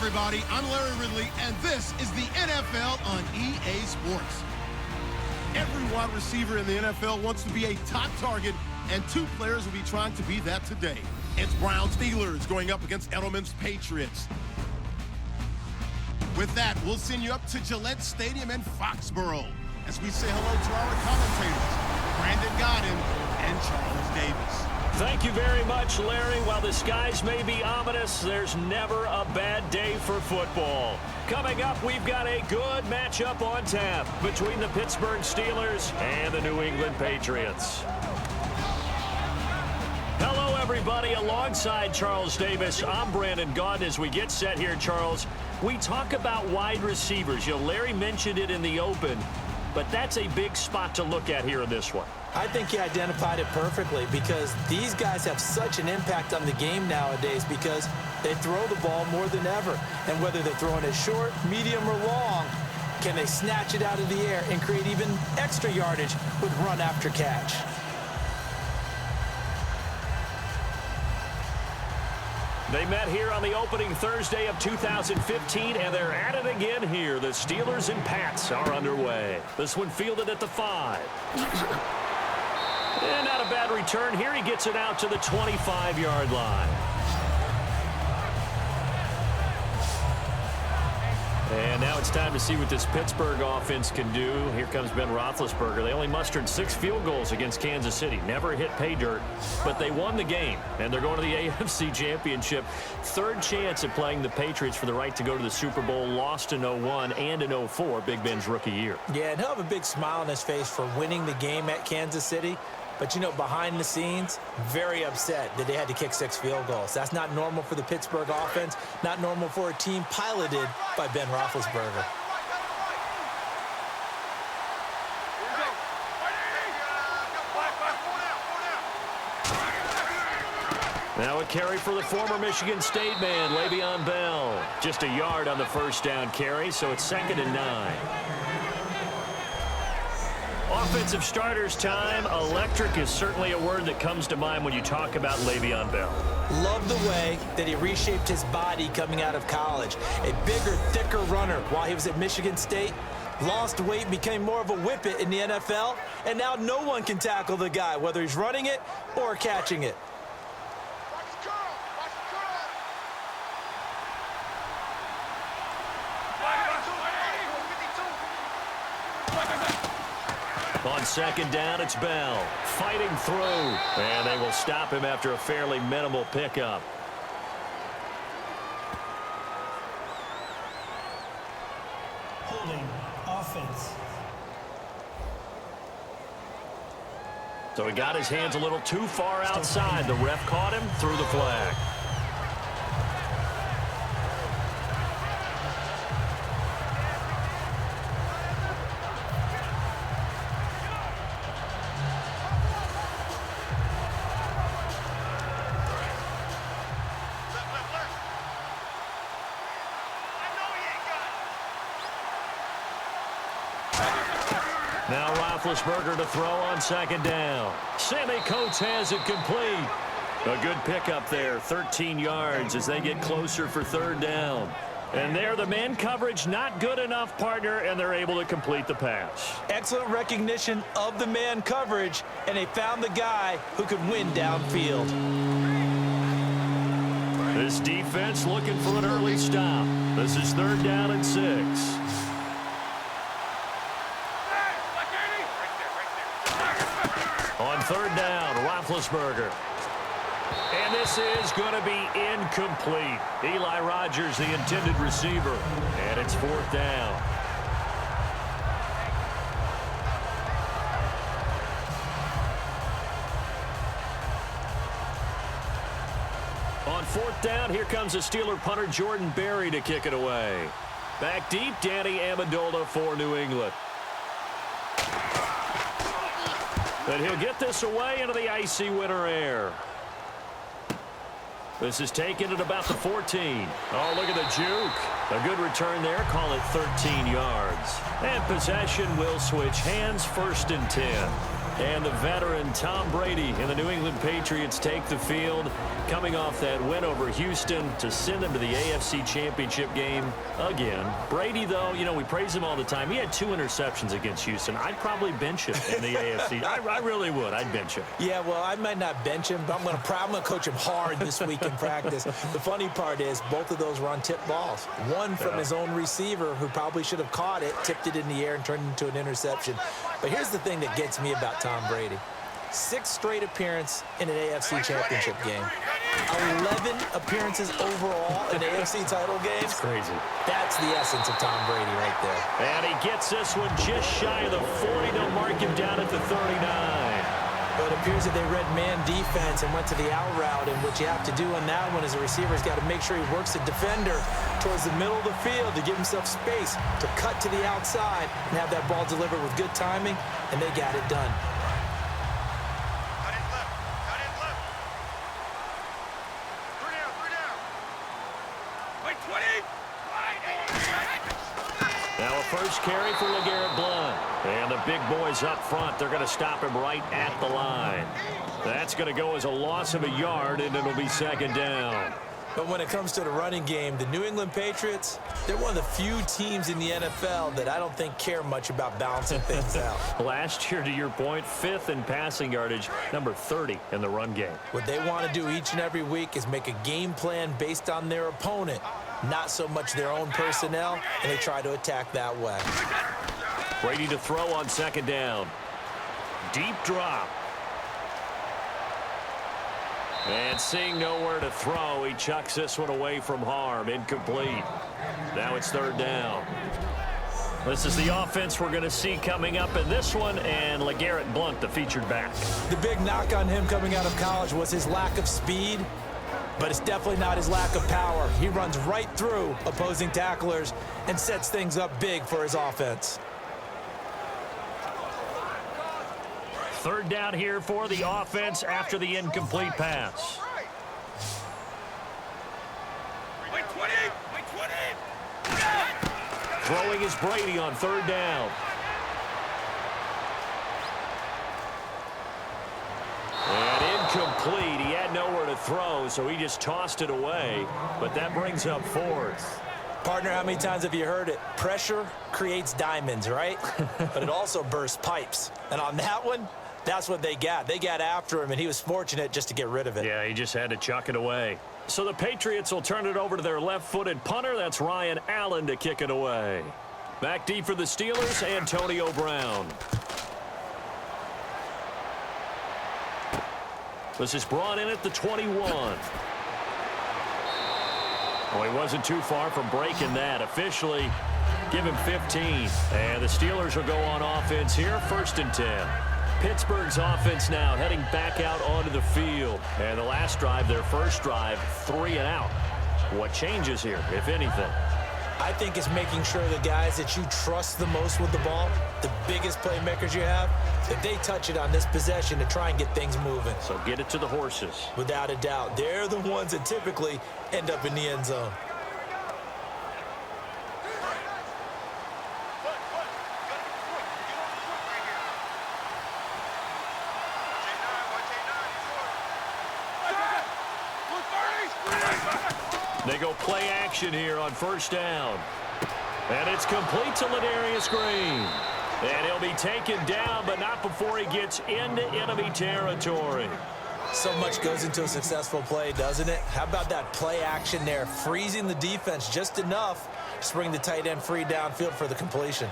everybody. I'm Larry Ridley, and this is the NFL on EA Sports. Every wide receiver in the NFL wants to be a top target, and two players will be trying to be that today. It's Brown Steelers going up against England Patriots. With that, we'll send you up to Gillette Stadium in Foxborough as we say hello to our commentators, Brandon Godden and Charles Davis. Thank you very much, Larry. While the skies may be ominous, there's never a bad day for football. Coming up, we've got a good matchup on tap between the Pittsburgh Steelers and the New England Patriots. Hello, everybody. Alongside Charles Davis, I'm Brandon Gaudin. As we get set here, Charles, we talk about wide receivers. You know, Larry mentioned it in the open, but that's a big spot to look at here in this one. I think he identified it perfectly because these guys have such an impact on the game nowadays because they throw the ball more than ever. And whether they're throwing it short, medium, or long, can they snatch it out of the air and create even extra yardage with run after catch? They met here on the opening Thursday of 2015, and they're at it again here. The Steelers and Pats are underway. This one fielded at the 5. And not a bad return here. He gets it out to the 25-yard line. And now it's time to see what this Pittsburgh offense can do. Here comes Ben Roethlisberger. They only mustered 6 field goals against Kansas City. Never hit pay dirt, but they won the game. And they're going to the AFC Championship. Third chance at playing the Patriots for the right to go to the Super Bowl. Lost in 01 and in 04, Big Ben's rookie year. Yeah, and he'll have a big smile on his face for winning the game at Kansas City. But, you know, behind the scenes, very upset that they had to kick 6 field goals. That's not normal for the Pittsburgh offense, not normal for a team piloted by Ben Roethlisberger. Now a carry for the former Michigan State man, Le'Veon Bell. Just a yard on the first down carry, so it's 2nd and 9. Offensive starters time. Electric is certainly a word that comes to mind when you talk about Le'Veon Bell. Love the way that he reshaped his body coming out of college. A bigger, thicker runner while he was at Michigan State. Lost weight, became more of a whippet in the NFL, and now no one can tackle the guy, whether he's running it or catching it. On 2nd down, it's Bell fighting through, and they will stop him after a fairly minimal pickup. Holding offense. So he got his hands a little too far outside. The ref caught him, threw the flag. Now Roethlisberger to throw on 2nd down. Sammy Coates has it complete. A good pickup there, 13 yards as they get closer for 3rd down. And there, the man coverage not good enough, partner, and they're able to complete the pass. Excellent recognition of the man coverage, and they found the guy who could win downfield. This defense looking for an early stop. This is 3rd down and 6. On 3rd down, Roethlisberger. And this is going to be incomplete. Eli Rogers, the intended receiver. And it's 4th down. On 4th down, here comes the Steeler punter Jordan Berry to kick it away. Back deep, Danny Amendola for New England. But he'll get this away into the icy winter air. This is taken at about the 14. Oh, look at the juke. A good return there. Call it 13 yards. And possession will switch hands, 1st and 10. And the veteran Tom Brady and the New England Patriots take the field, coming off that win over Houston to send them to the AFC Championship game again. Brady, though, you know, we praise him all the time. He had 2 interceptions against Houston. I'd probably bench him in the AFC. I really would. I'd bench him. Yeah, well, I might not bench him, but I'm going to coach him hard this week in practice. The funny part is both of those were on tipped balls. One from his own receiver who probably should have caught it, tipped it in the air, and turned it into an interception. But here's the thing that gets me about Tom Brady. 6 straight appearances in an AFC Championship game. 11 appearances overall in AFC title games. That's crazy. That's the essence of Tom Brady right there. And he gets this one just shy of the 40. They'll mark him down at the 39. But it appears that they read man defense and went to the out route, and what you have to do on that one as a receiver is got to make sure he works the defender towards the middle of the field to give himself space to cut to the outside and have that ball delivered with good timing, and they got it done. Now a first carry for LeGarrette Blount. And the big boys up front, they're going to stop him right at the line. That's going to go as a loss of a yard, and it'll be 2nd down. But when it comes to the running game, the New England Patriots, they're one of the few teams in the NFL that I don't think care much about balancing things out. Last year, to your point, 5th in passing yardage, number 30 in the run game. What they want to do each and every week is make a game plan based on their opponent, not so much their own personnel, and they try to attack that way. Brady to throw on 2nd down. Deep drop. And seeing nowhere to throw, he chucks this one away from harm. Incomplete. Now it's 3rd down. This is the offense we're going to see coming up in this one, and LeGarrette Blount, the featured back. The big knock on him coming out of college was his lack of speed, but it's definitely not his lack of power. He runs right through opposing tacklers and sets things up big for his offense. 3rd down here for the offense after the incomplete pass. Throwing is Brady on 3rd down. And incomplete. He had nowhere to throw, so he just tossed it away. But that brings up 4th. Partner, how many times have you heard it? Pressure creates diamonds, right? But it also bursts pipes. And on that one, that's what they got. They got after him, and he was fortunate just to get rid of it. Yeah, he just had to chuck it away. So the Patriots will turn it over to their left-footed punter. That's Ryan Allen to kick it away. Back deep for the Steelers, Antonio Brown. This is brought in at the 21. Well, he wasn't too far from breaking that. Officially, give him 15. And the Steelers will go on offense here, 1st and 10. Pittsburgh's offense now heading back out onto the field. And the last drive, their first drive, 3 and out. What changes here, if anything? I think it's making sure the guys that you trust the most with the ball, the biggest playmakers you have, that they touch it on this possession to try and get things moving. So get it to the horses. Without a doubt. They're the ones that typically end up in the end zone. They go play action here on 1st down. And it's complete to Ladarius Green. And he'll be taken down, but not before he gets into enemy territory. So much goes into a successful play, doesn't it? How about that play action there, freezing the defense just enough to bring the tight end free downfield for the completion.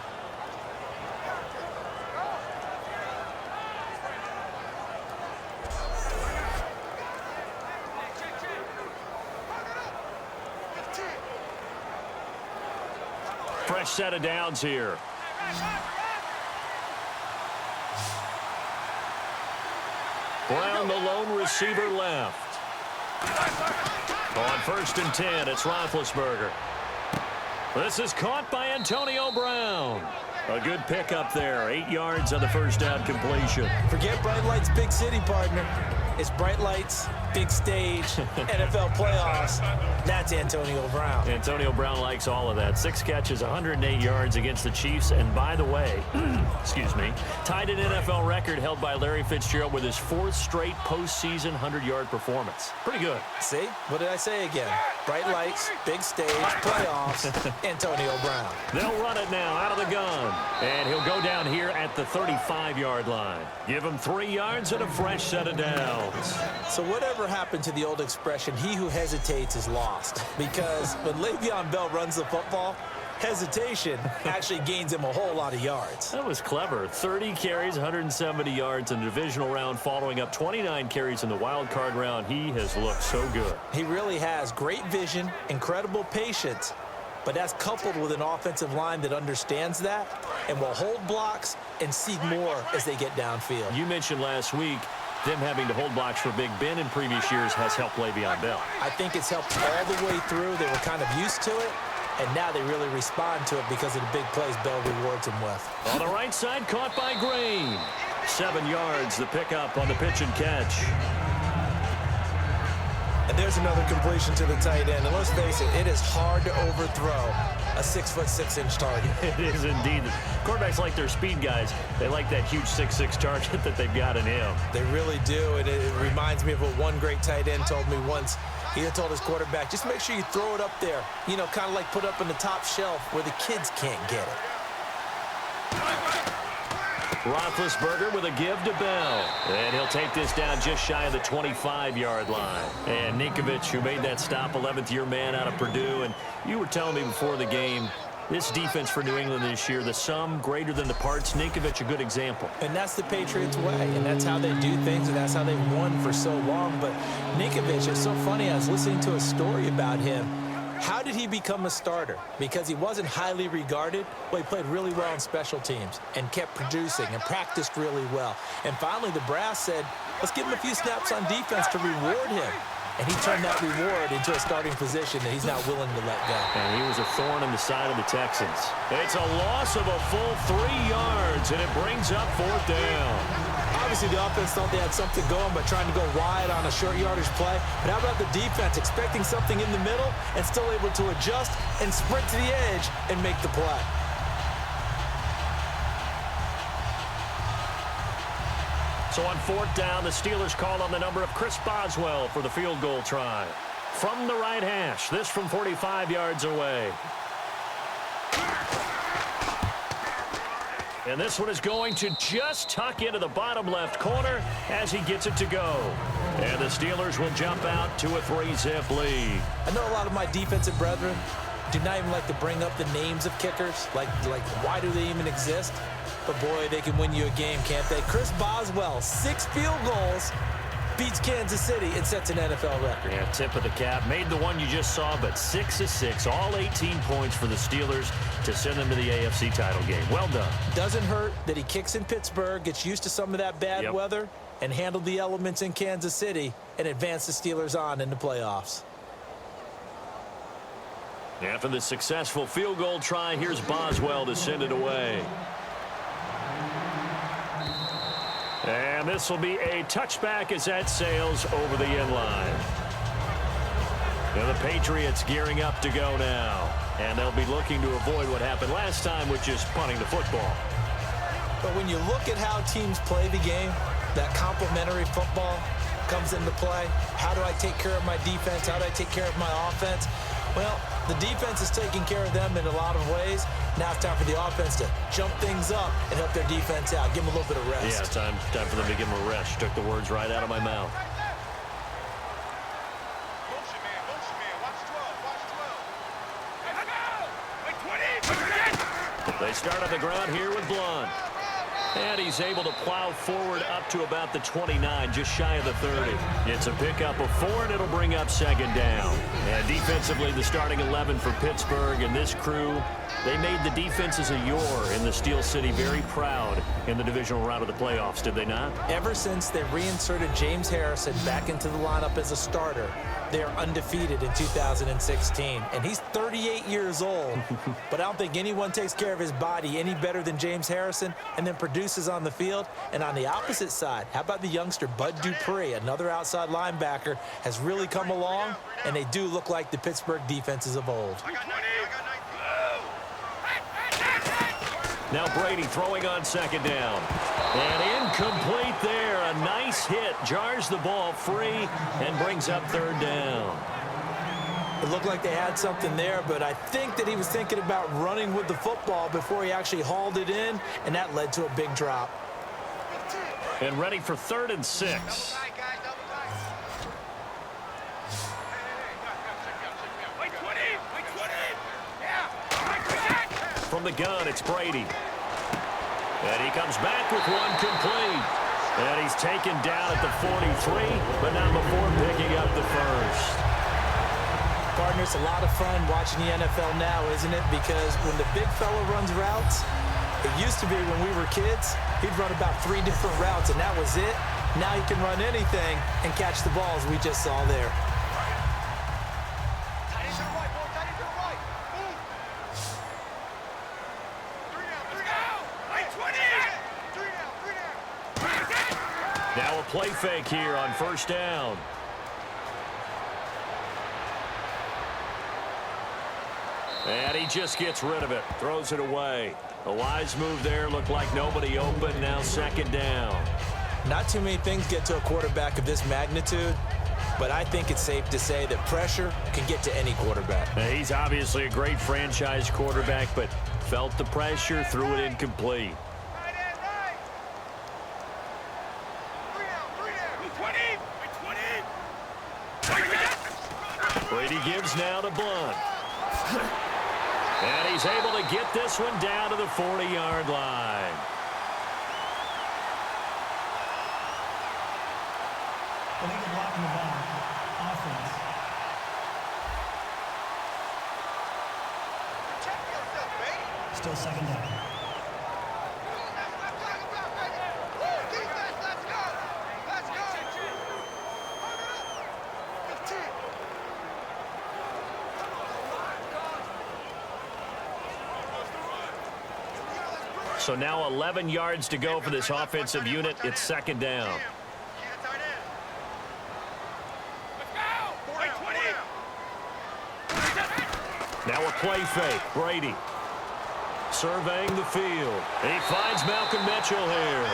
Fresh set of downs here. Brown, the lone receiver, left. On 1st and 10, it's Roethlisberger. This is caught by Antonio Brown. A good pickup there. 8 yards on the 1st down completion. Forget Bright Lights, big city, partner. It's bright lights, big stage, NFL playoffs. That's Antonio Brown. Antonio Brown likes all of that. 6 catches, 108 yards against the Chiefs. And by the way, excuse me, tied an NFL record held by Larry Fitzgerald with his 4th straight postseason 100-yard performance. Pretty good. See? What did I say again? Bright lights, big stage, playoffs, Antonio Brown. They'll run it now out of the gun. And he'll go down here at the 35-yard line. Give him 3 yards and a fresh set of downs. So whatever happened to the old expression, he who hesitates is lost? Because when Le'Veon Bell runs the football, hesitation actually gains him a whole lot of yards. That was clever. 30 carries, 170 yards in the divisional round, following up 29 carries in the wild card round. He has looked so good. He really has great vision, incredible patience, but that's coupled with an offensive line that understands that and will hold blocks and seek more as they get downfield. You mentioned last week them having to hold blocks for Big Ben in previous years has helped Le'Veon Bell. I think it's helped all the way through. They were kind of used to it, and now they really respond to it because of the big plays Bell rewards them with. On the right side, caught by Green. 7 yards, the pickup on the pitch and catch. And there's another completion to the tight end. And let's face it, it is hard to overthrow a 6'6" target. It is indeed. Quarterbacks like their speed guys. They like that huge 6'6" target that they've got in him. They really do, and it reminds me of what one great tight end told me once. He had told his quarterback, just make sure you throw it up there, you know, kind of like put up in the top shelf where the kids can't get it. Roethlisberger with a give to Bell. And he'll take this down just shy of the 25-yard line. And Ninkovich, who made that stop, 11th-year man out of Purdue. And you were telling me before the game, this defense for New England this year, the sum greater than the parts. Ninkovich, a good example. And that's the Patriots way, and that's how they do things, and that's how they've won for so long. But Ninkovich, it's so funny. I was listening to a story about him. How did he become a starter? Because he wasn't highly regarded. Well, he played really well on special teams and kept producing and practiced really well. And finally, the brass said, let's give him a few snaps on defense to reward him. And he turned that reward into a starting position that he's not willing to let go. And he was a thorn in the side of the Texans. It's a loss of a full 3 yards, and it brings up 4th down. Obviously, the offense thought they had something going by trying to go wide on a short yardage play. But how about the defense expecting something in the middle and still able to adjust and sprint to the edge and make the play? So on 4th down, the Steelers called on the number of Chris Boswell for the field goal try. From the right hash, this from 45 yards away. And this one is going to just tuck into the bottom left corner as he gets it to go. And the Steelers will jump out to a 3-zip lead. I know a lot of my defensive brethren do not even like to bring up the names of kickers. Like why do they even exist? But boy, they can win you a game, can't they? Chris Boswell, 6 field goals, beats Kansas City and sets an NFL record. Yeah, tip of the cap. Made the one you just saw, but 6 of 6. All 18 points for the Steelers to send them to the AFC title game. Well done. Doesn't hurt that he kicks in Pittsburgh, gets used to some of that bad weather, and handled the elements in Kansas City and advanced the Steelers on in the playoffs. After the successful field goal try, here's Boswell to send it away. And this will be a touchback as that sails over the end line. And the Patriots gearing up to go now. And they'll be looking to avoid what happened last time, which is punting the football. But when you look at how teams play the game, that complementary football comes into play. How do I take care of my defense? How do I take care of my offense? Well, the defense is taking care of them in a lot of ways. Now it's time for the offense to jump things up and help their defense out. Give them a little bit of rest. Yeah, time for them to give them a rest. Took the words right out of my mouth. Motion man, watch 12, watch 12. They start on the ground here with Blunt. And he's able to plow forward up to about the 29, just shy of the 30. It's a pickup of 4, and it'll bring up 2nd down. And defensively, the starting 11 for Pittsburgh and this crew, they made the defenses of yore in the Steel City very proud in the divisional round of the playoffs, did they not? Ever since they reinserted James Harrison back into the lineup as a starter, They are undefeated in 2016, and he's 38 years old. But I don't think anyone takes care of his body any better than James Harrison and then produces on the field. And on the opposite side, how about the youngster Bud Dupree, another outside linebacker, has really come along, and they do look like the Pittsburgh defenses of old. Now Brady throwing on second down. And incomplete there. A nice hit. Jars the ball free and brings up third down. It looked like they had something there, but I think that he was thinking about running with the football before he actually hauled it in, and that led to a big drop. And ready for 3rd and 6. From the gun, it's Brady. And he comes back with one complete. And he's taken down at the 43, but not before picking up the first. Partner, it's a lot of fun watching the NFL now, isn't it? Because when the big fella runs routes, it used to be when we were kids, he'd run about 3 different routes, and that was it. Now he can run anything and catch the balls we just saw there. Now a play fake here on first down. And he just gets rid of it, throws it away. A wise move there, looked like nobody open, now second down. Not too many things get to a quarterback of this magnitude, but I think it's safe to say that pressure can get to any quarterback. Now, he's obviously a great franchise quarterback, but felt the pressure, threw it incomplete. Brady gives now to Blunt. And he's able to get this one down to the 40-yard line. Illegal block in the back. Offense. Still second down. So now 11 yards to go for this offensive unit. It's second down. Now a play fake. Brady surveying the field. He finds Malcolm Mitchell here.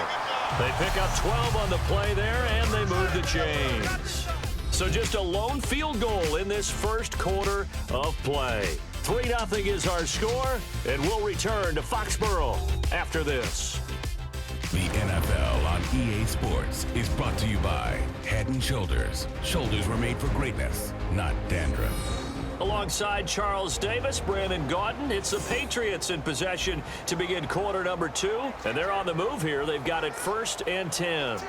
They pick up 12 on the play there, and they move the chains. So just a lone field goal in this first quarter of play. 3-0 is our score, and we'll return to Foxborough after this. The NFL on EA Sports is brought to you by Head & Shoulders. Shoulders were made for greatness, not dandruff. Alongside Charles Davis, Brandon Gaudin, it's the Patriots in possession to begin quarter number 2, and they're on the move here. They've got it 1st and 10.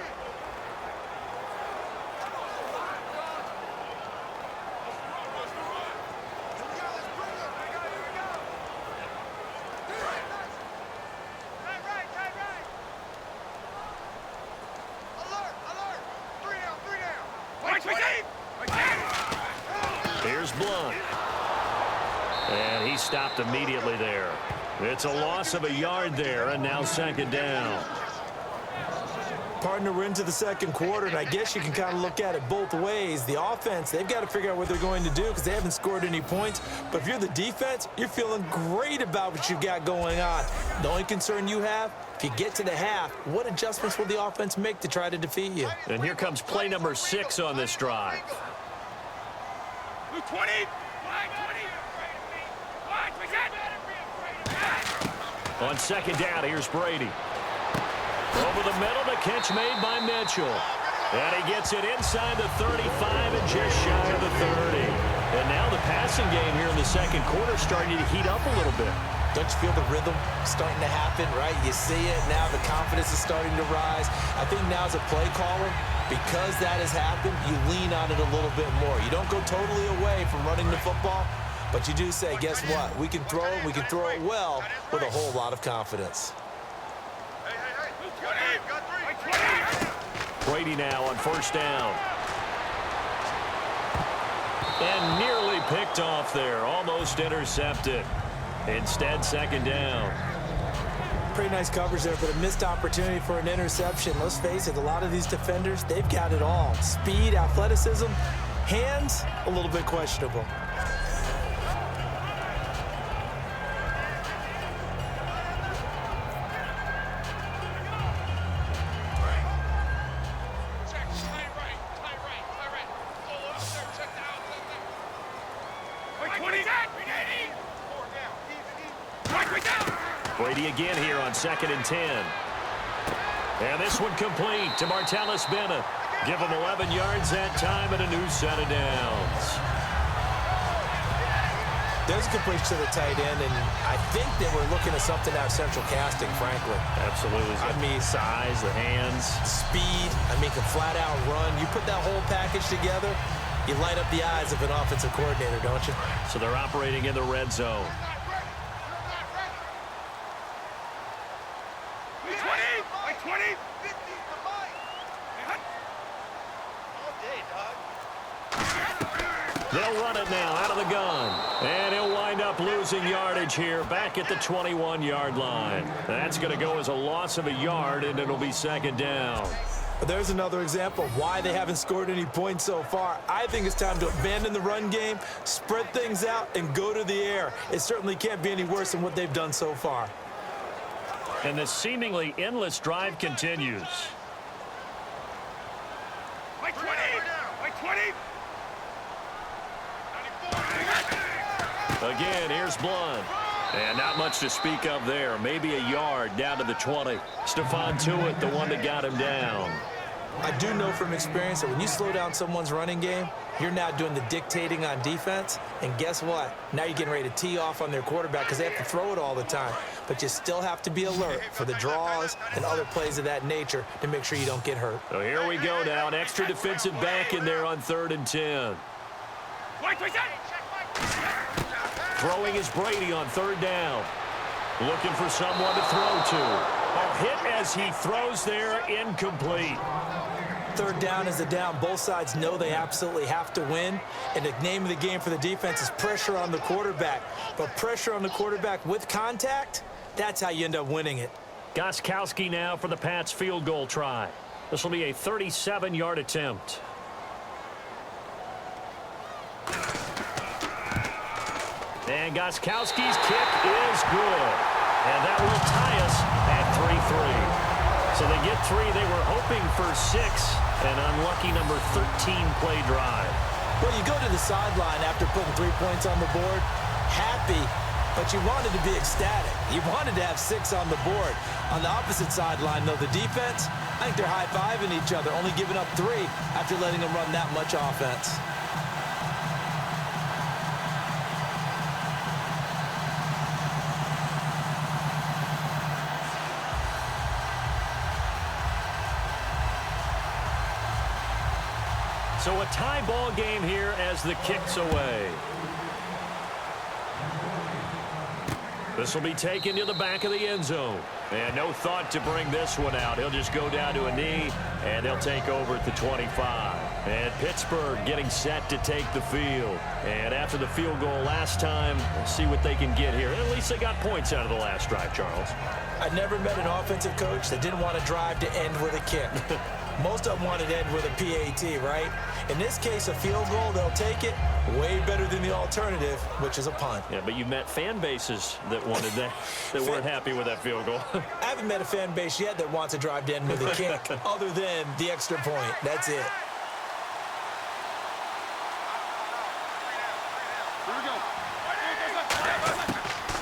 Here's Blunt. And he stopped immediately there. It's a loss of a yard there, and now second down. Partner, we're into the second quarter, and I guess you can kind of look at it both ways. The offense, they've got to figure out what they're going to do because they haven't scored any points. But if you're the defense, you're feeling great about what you've got going on. The only concern you have, if you get to the half, what adjustments will the offense make to try to defeat you? And here comes play number 6 on this drive. 20. On second down, here's Brady. Over the middle, the catch made by Mitchell. And he gets it inside the 35 and just shy of the 30. And now the passing game here in the second quarter starting to heat up a little bit. Don't you feel the rhythm starting to happen, right? You see it now, the confidence is starting to rise. I think now as a play caller, because that has happened, you lean on it a little bit more. You don't go totally away from running the football, but you do say, guess what? We can throw it well with a whole lot of confidence. Brady now on first down. And nearly picked off there. Almost intercepted. Instead, second down. Pretty nice coverage there, but a missed opportunity for an interception. Let's face it, a lot of these defenders, they've got it all. Speed, athleticism, hands, a little bit questionable. Brady again here on 2nd and 10. And this one complete to Martellus Bennett. Give him 11 yards that time and a new set of downs. There's a completion to the tight end, and I think they were looking at something out of central casting, frankly. Absolutely. I mean, size, the hands. Speed, I mean, can flat out run. You put that whole package together, you light up the eyes of an offensive coordinator, don't you? So they're operating in the red zone. They'll run it now out of the gun. And he'll wind up losing yardage here back at the 21-yard line. That's going to go as a loss of a yard, and it'll be second down. There's another example of why they haven't scored any points so far. I think it's time to abandon the run game, spread things out, and go to the air. It certainly can't be any worse than what they've done so far. And the seemingly endless drive continues. Like 20! Like 20! Again, here's Blunt. And not much to speak of there. Maybe a yard down to the 20. Stephon Tuitt, the one that got him down. I do know from experience that when you slow down someone's running game, you're now doing the dictating on defense. And guess what? Now you're getting ready to tee off on their quarterback because they have to throw it all the time. But you still have to be alert for the draws and other plays of that nature to make sure you don't get hurt. So here we go now. An extra defensive back in there on 3rd and 10. Throwing is Brady on 3rd down. Looking for someone to throw to. A hit as he throws there, incomplete. 3rd down is a down. Both sides know they absolutely have to win. And the name of the game for the defense is pressure on the quarterback. But pressure on the quarterback with contact, that's how you end up winning it. Gostkowski now for the Pats field goal try. This will be a 37-yard attempt. And Gostkowski's kick is good. And that will tie us at 3-3. So they get 3. They were hoping for 6. An unlucky number 13 play drive. Well, you go to the sideline after putting 3 points on the board, happy, but you wanted to be ecstatic. You wanted to have 6 on the board. On the opposite sideline, though, the defense, I think they're high-fiving each other, only giving up 3 after letting them run that much offense. So a tie ball game here as the kick's away. This will be taken to the back of the end zone. And no thought to bring this one out. He'll just go down to a knee, and they'll take over at the 25. And Pittsburgh getting set to take the field. And after the field goal last time, we'll see what they can get here. At least they got points out of the last drive, Charles. I never met an offensive coach that didn't want to drive to end with a kick. Most of them wanted to end with a PAT, right? In this case, a field goal, they'll take it. Way better than the alternative, which is a punt. Yeah, but you've met fan bases that wanted that, that weren't happy with that field goal. I haven't met a fan base yet that wants to drive to end with a kick other than the extra point. That's it.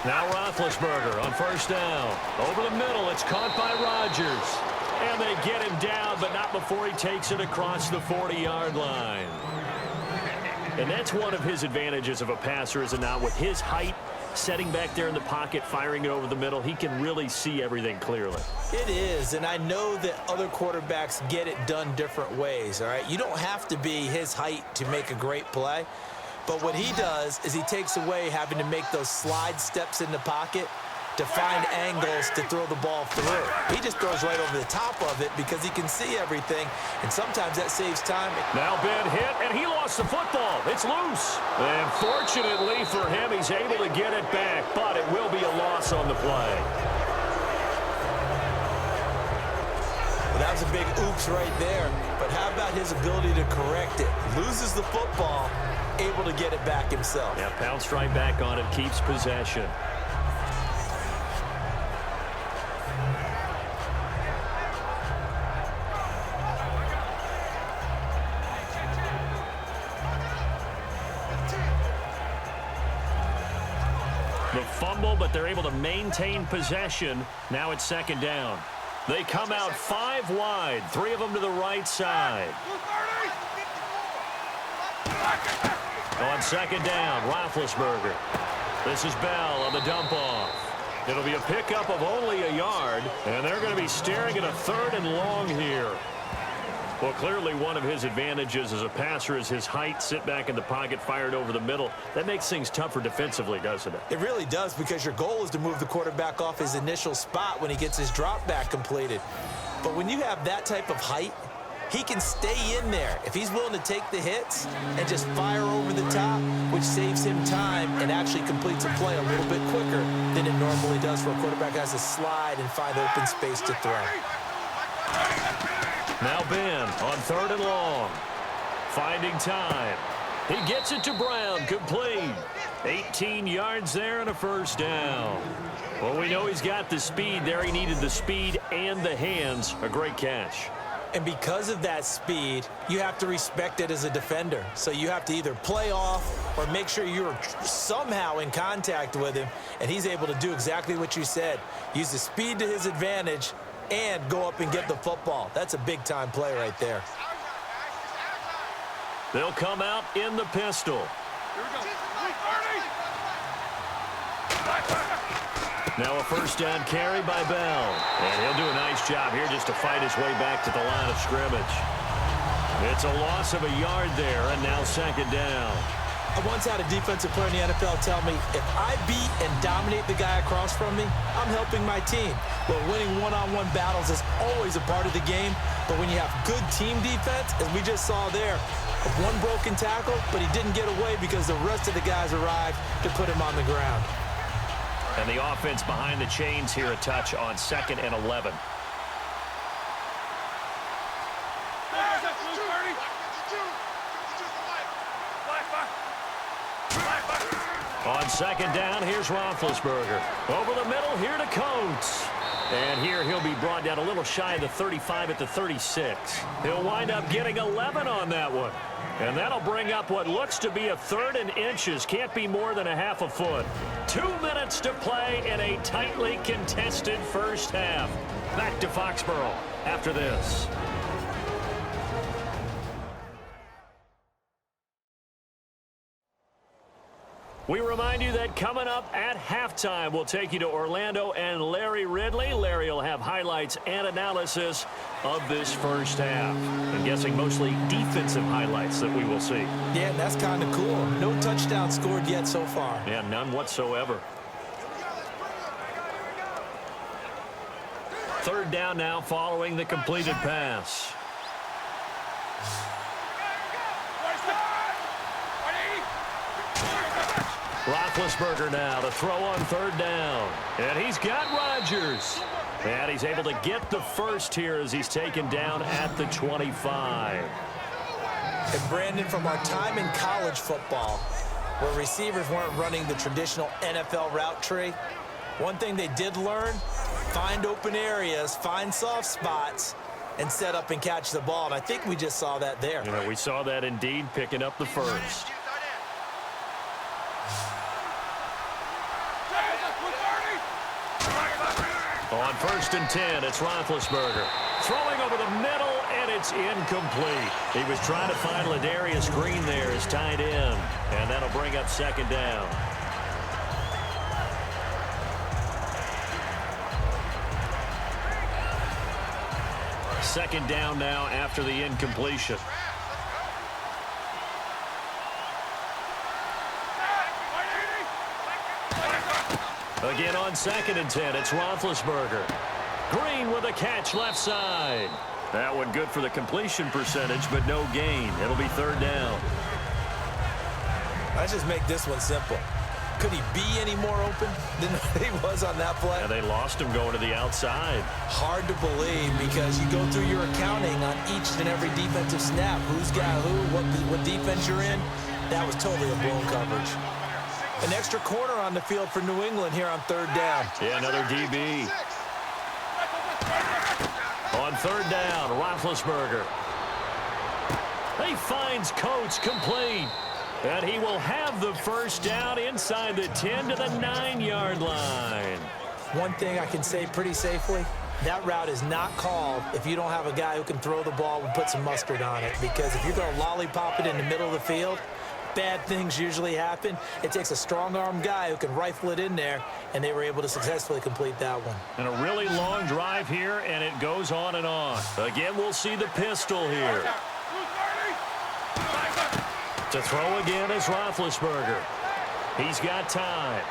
Now Roethlisberger on 1st down. Over the middle, it's caught by Rodgers. And they get him down, but not before he takes it across the 40-yard line. And that's one of his advantages of a passer, is it not? With his height, setting back there in the pocket, firing it over the middle, he can really see everything clearly. It is, and I know that other quarterbacks get it done different ways, all right? You don't have to be his height to make a great play. But what he does is he takes away having to make those slide steps in the pocket to find angles to throw the ball through. He just throws right over the top of it because he can see everything, and sometimes that saves time. Now Ben hit, and he lost the football. It's loose. And fortunately for him, he's able to get it back, but it will be a loss on the play. Well, that was a big oops right there, but how about his ability to correct it? Loses the football, able to get it back himself. Yeah, pounced right back on it, keeps possession. The fumble, but they're able to maintain possession. Now it's second down. They come out 5 wide, 3 of them to the right side. On second down, Roethlisberger. This is Bell on the dump-off. It'll be a pickup of only a yard, and they're going to be staring at a 3rd and long here. Well, clearly one of his advantages as a passer is his height, sit back in the pocket, fired over the middle. That makes things tougher defensively, doesn't it? It really does, because your goal is to move the quarterback off his initial spot when he gets his drop back completed. But when you have that type of height, he can stay in there if he's willing to take the hits and just fire over the top, which saves him time and actually completes a play a little bit quicker than it normally does for a quarterback who has to slide and find open space to throw. Now Ben on 3rd and long. Finding time. He gets it to Brown, complete. 18 yards there and a 1st down. Well, we know he's got the speed there. He needed the speed and the hands. A great catch. And because of that speed, you have to respect it as a defender. So you have to either play off or make sure you're somehow in contact with him, and he's able to do exactly what you said. Use the speed to his advantage and go up and get the football. That's a big-time play right there. They'll come out in the pistol. Here we go. Now a 1st down carry by Bell. And he'll do a nice job here just to fight his way back to the line of scrimmage. It's a loss of a yard there, and now 2nd down. I once had a defensive player in the NFL tell me, if I beat and dominate the guy across from me, I'm helping my team. Well, winning one-on-one battles is always a part of the game, but when you have good team defense, as we just saw there, one broken tackle, but he didn't get away because the rest of the guys arrived to put him on the ground. And the offense behind the chains here, a touch on 2nd and 11. On 2nd down, here's Roethlisberger. Over the middle, here to Coates. And here he'll be brought down a little shy of the 35 at the 36. He'll wind up getting 11 on that one. And that'll bring up what looks to be a 3rd and inches. Can't be more than a half a foot. 2 minutes to play in a tightly contested first half. Back to Foxborough after this. We remind you that coming up at halftime, we'll take you to Orlando and Larry Ridley. Larry will have highlights and analysis of this first half. I'm guessing mostly defensive highlights that we will see. Yeah, that's kind of cool. No touchdown scored yet so far. Yeah, none whatsoever. 3rd down now following the completed pass. Roethlisberger now to throw on 3rd down. And he's got Rodgers. And he's able to get the first here as he's taken down at the 25. And Brandon, from our time in college football, where receivers weren't running the traditional NFL route tree, one thing they did learn, find open areas, find soft spots, and set up and catch the ball. And I think we just saw that there. You know, we saw that indeed, picking up the first. On 1st and 10, it's Roethlisberger. Throwing over the middle, and it's incomplete. He was trying to find Ladarius Green there as tight end, and that'll bring up 2nd down. Second down now after the incompletion. Again on 2nd and 10, it's Roethlisberger. Green with a catch left side. That one good for the completion percentage, but no gain. It'll be 3rd down. Let's just make this one simple. Could he be any more open than he was on that play? Yeah, they lost him going to the outside. Hard to believe because you go through your accounting on each and every defensive snap. Who's got who, what defense you're in. That was totally a blown coverage. An extra corner on the field for New England here on 3rd down. Yeah, another DB. On 3rd down, Roethlisberger. He finds Coates complete. And he will have the 1st down inside the 10 to the 9-yard line. One thing I can say pretty safely, that route is not called if you don't have a guy who can throw the ball and put some mustard on it. Because if you're going to lollipop it in the middle of the field, bad things usually happen. It takes a strong-arm guy who can rifle it in there, and they were able to successfully complete that one. And a really long drive here, and it goes on and on. Again, we'll see the pistol here. To throw again is Roethlisberger. He's got time.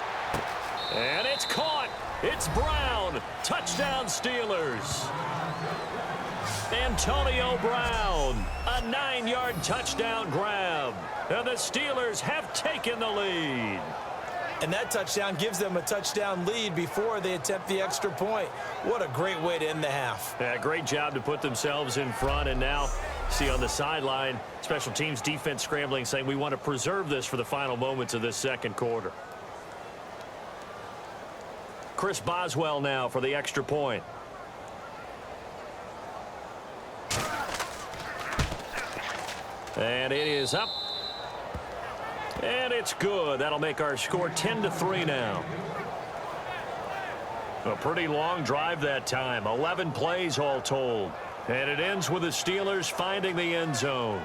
And it's caught. It's Brown. Touchdown, Steelers. Antonio Brown. A 9-yard touchdown grab. And the Steelers have taken the lead. And that touchdown gives them a touchdown lead before they attempt the extra point. What a great way to end the half. Yeah, great job to put themselves in front. And now, see on the sideline, special teams defense scrambling, saying we want to preserve this for the final moments of this 2nd quarter. Chris Boswell now for the extra point. And it is up. And it's good. That'll make our score 10-3 now. A pretty long drive that time. 11 plays all told. And it ends with the Steelers finding the end zone.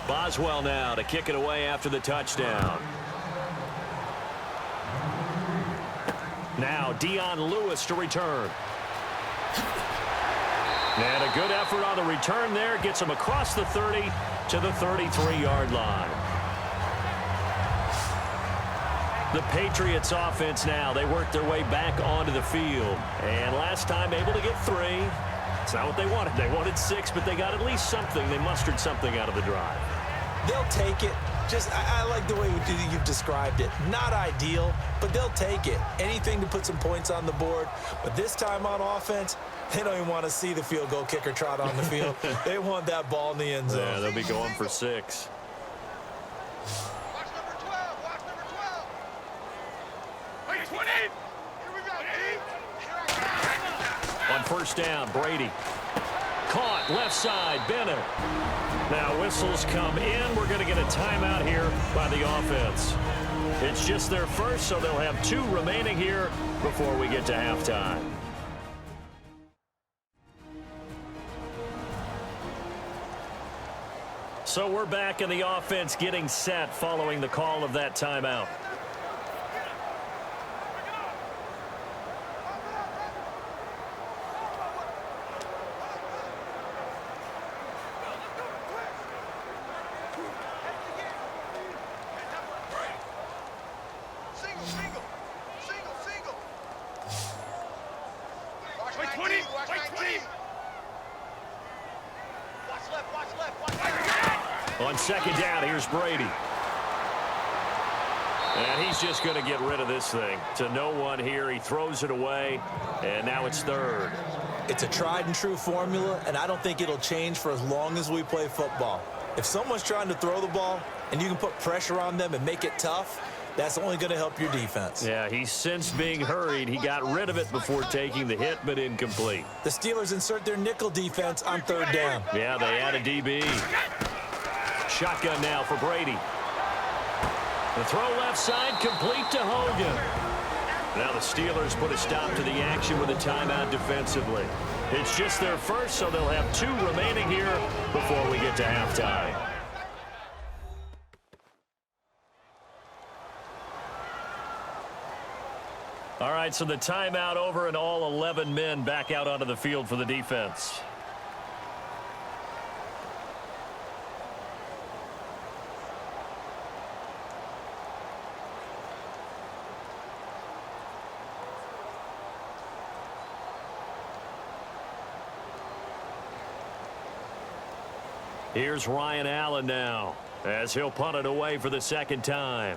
Boswell now to kick it away after the touchdown. Now Dion Lewis to return. And a good effort on the return there. Gets him across the 30 to the 33-yard line. The Patriots offense now. They work their way back onto the field. And last time able to get 3. It's not what they wanted. They wanted 6, but they got at least something. They mustered something out of the drive. They'll take it. I like the way you've described it. Not ideal, but they'll take it. Anything to put some points on the board. But this time on offense, they don't even want to see the field goal kicker trot on the field. They want that ball in the end zone. Yeah, they'll be going for 6. Watch number 12. Watch number 12. Wait, 20. Here we go, team. On 1st down, Brady. Caught, left side, Bennett. Now whistles come in. We're going to get a timeout here by the offense. It's just their first, so they'll have 2 remaining here before we get to halftime. So we're back in the offense getting set following the call of that timeout. On 2nd down, here's Brady. And he's just going to get rid of this thing. To no one here. He throws it away, and now it's 3rd. It's a tried-and-true formula, and I don't think it'll change for as long as we play football. If someone's trying to throw the ball and you can put pressure on them and make it tough, that's only going to help your defense. Yeah, he's since being hurried. He got rid of it before taking the hit, but incomplete. The Steelers insert their nickel defense on 3rd down. Yeah, they add a DB. Shotgun now for Brady. The throw left side, complete to Hogan. Now the Steelers put a stop to the action with a timeout defensively. It's just their first, so they'll have 2 remaining here before we get to halftime. All right, so the timeout over and all 11 men back out onto the field for the defense. Here's Ryan Allen now, as he'll punt it away for the second time.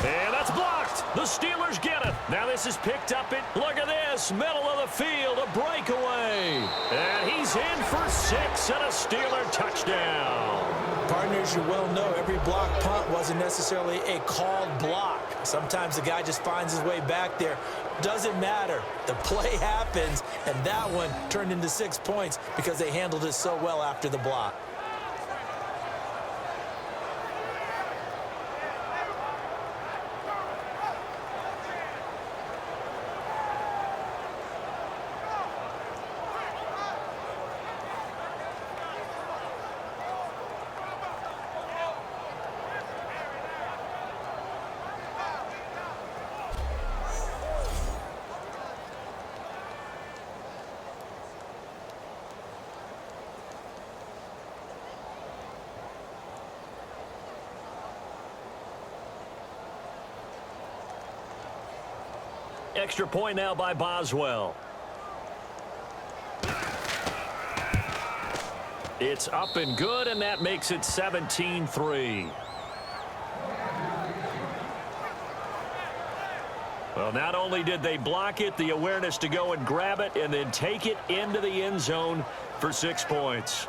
And that's blocked. The Steelers get it. Now this is picked up at, look at this, middle of the field, a breakaway. And he's in for 6 and a Steeler touchdown. Partners, you well know every block punt wasn't necessarily a called block. Sometimes the guy just finds his way back there. Doesn't matter. The play happens, and that one turned into 6 points because they handled it so well after the block. Extra point now by Boswell. It's up and good, and that makes it 17-3. Well, not only did they block it, the awareness to go and grab it and then take it into the end zone for 6 points.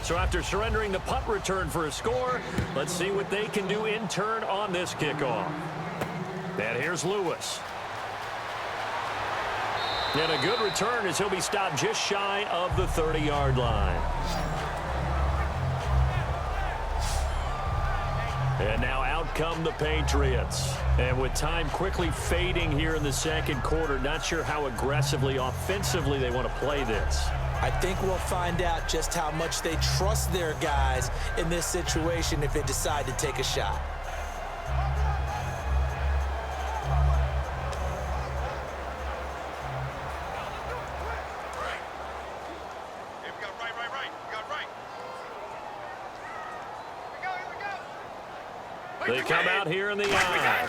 So after surrendering the punt return for a score, let's see what they can do in turn on this kickoff. And here's Lewis. And a good return as he'll be stopped just shy of the 30-yard line. And now out come the Patriots. And with time quickly fading here in the second quarter, not sure how aggressively, offensively they want to play this. I think we'll find out just how much they trust their guys in this situation if they decide to take a shot. They come out here in the eye.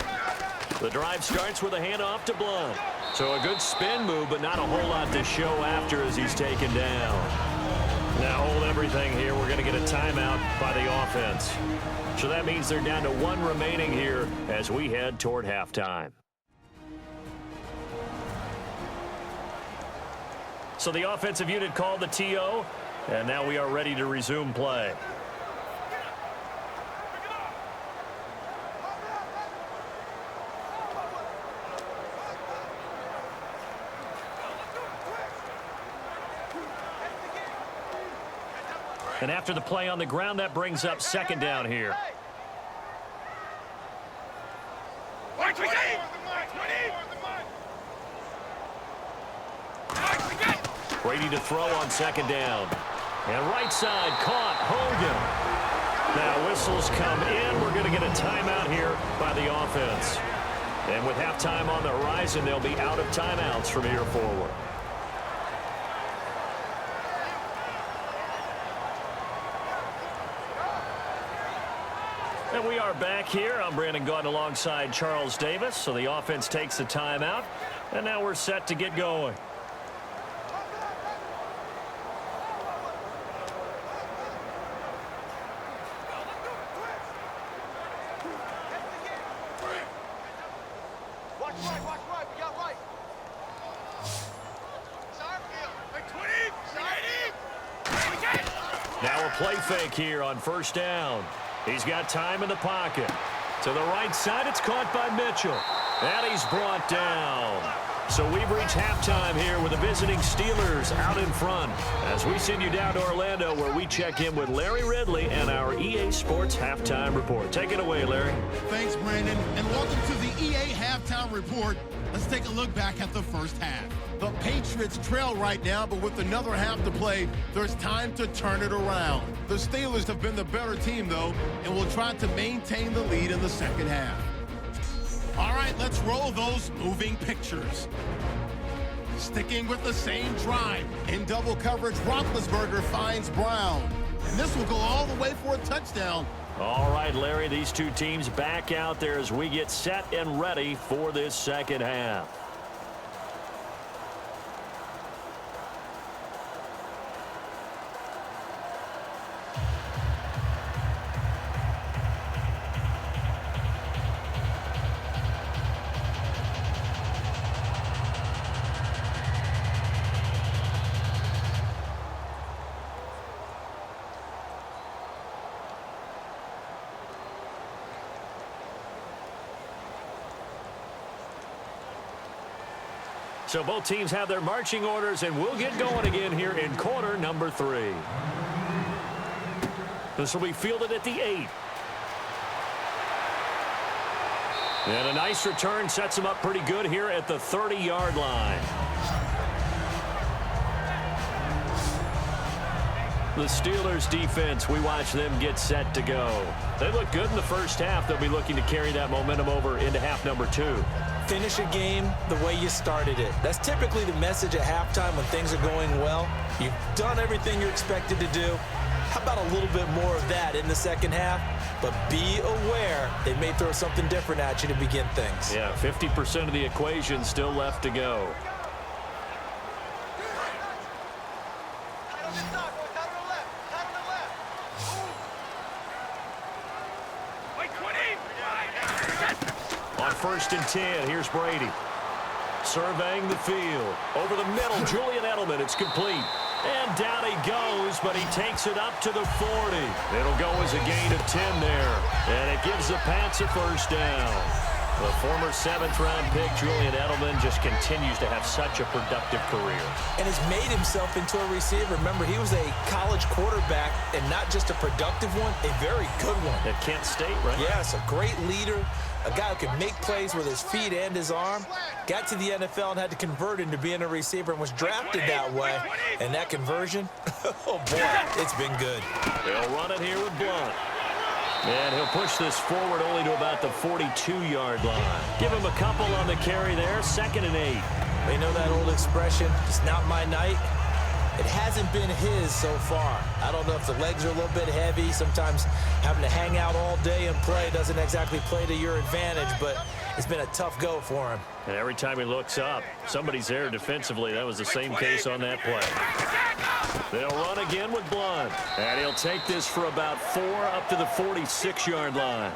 The drive starts with a handoff to Blunt. So a good spin move, but not a whole lot to show after as he's taken down. Now hold everything here. We're going to get a timeout by the offense. So that means they're down to 1 remaining here as we head toward halftime. So the offensive unit called the TO, and now we are ready to resume play. And after the play on the ground, that brings up second down here. Brady to throw on second down. And right side caught Hogan. Now whistles come in. We're going to get a timeout here by the offense. And with halftime on the horizon, they'll be out of timeouts from here forward. And we are back here. I'm Brandon Gaudin alongside Charles Davis. So the offense takes the timeout. And now we're set to get going. Watch right. We got right. Side field. Like 20. Now a play fake here on first down. He's got time in the pocket. To the right side, it's caught by Mitchell. And he's brought down. So we've reached halftime here with the visiting Steelers out in front as we send you down to Orlando where we check in with Larry Ridley and our EA Sports Halftime Report. Take it away, Larry. Thanks, Brandon, and welcome to the EA Halftime Report. Let's take a look back at the first half. The Patriots trail right now, but with another half to play, there's time to turn it around. The Steelers have been the better team, though, and will try to maintain the lead in the second half. All right, let's roll those moving pictures. Sticking with the same drive. In double coverage, Roethlisberger finds Brown. And this will go all the way for a touchdown. All right, Larry, these two teams back out there as we get set and ready for this second half. So both teams have their marching orders, and we'll get going again here in quarter number 3. This will be fielded at the 8. And a nice return sets him up pretty good here at the 30-yard line. The Steelers defense, we watch them get set to go. They look good in the first half. They'll be looking to carry that momentum over into half number 2. Finish a game the way you started it. That's typically the message at halftime when things are going well. You've done everything you're expected to do. How about a little bit more of that in the second half? But be aware they may throw something different at you to begin things. Yeah, 50% of the equation still left to go. First and 10. Here's Brady. Surveying the field. Over the middle, Julian Edelman. It's complete. And down he goes, but he takes it up to the 40. It'll go as a gain of 10 there. And it gives the Pats a first down. The former 7th-round pick, Julian Edelman, just continues to have such a productive career. And has made himself into a receiver. Remember, he was a college quarterback, and not just a productive one, a very good one. At Kent State, right? Yes, a great leader, a guy who could make plays with his feet and his arm. Got to the NFL and had to convert into being a receiver and was drafted that way. And that conversion, oh boy, it's been good. They'll run it here with Blunt. And he'll push this forward only to about the 42-yard line. Give him a couple on the carry there, 2nd and 8. You know that old expression, it's not my night? It hasn't been his so far. I don't know if the legs are a little bit heavy. Sometimes having to hang out all day and play doesn't exactly play to your advantage, but it's been a tough go for him. And every time he looks up, somebody's there defensively. That was the same case on that play. They'll run again with Blunt. And he'll take this for about 4 up to the 46-yard line.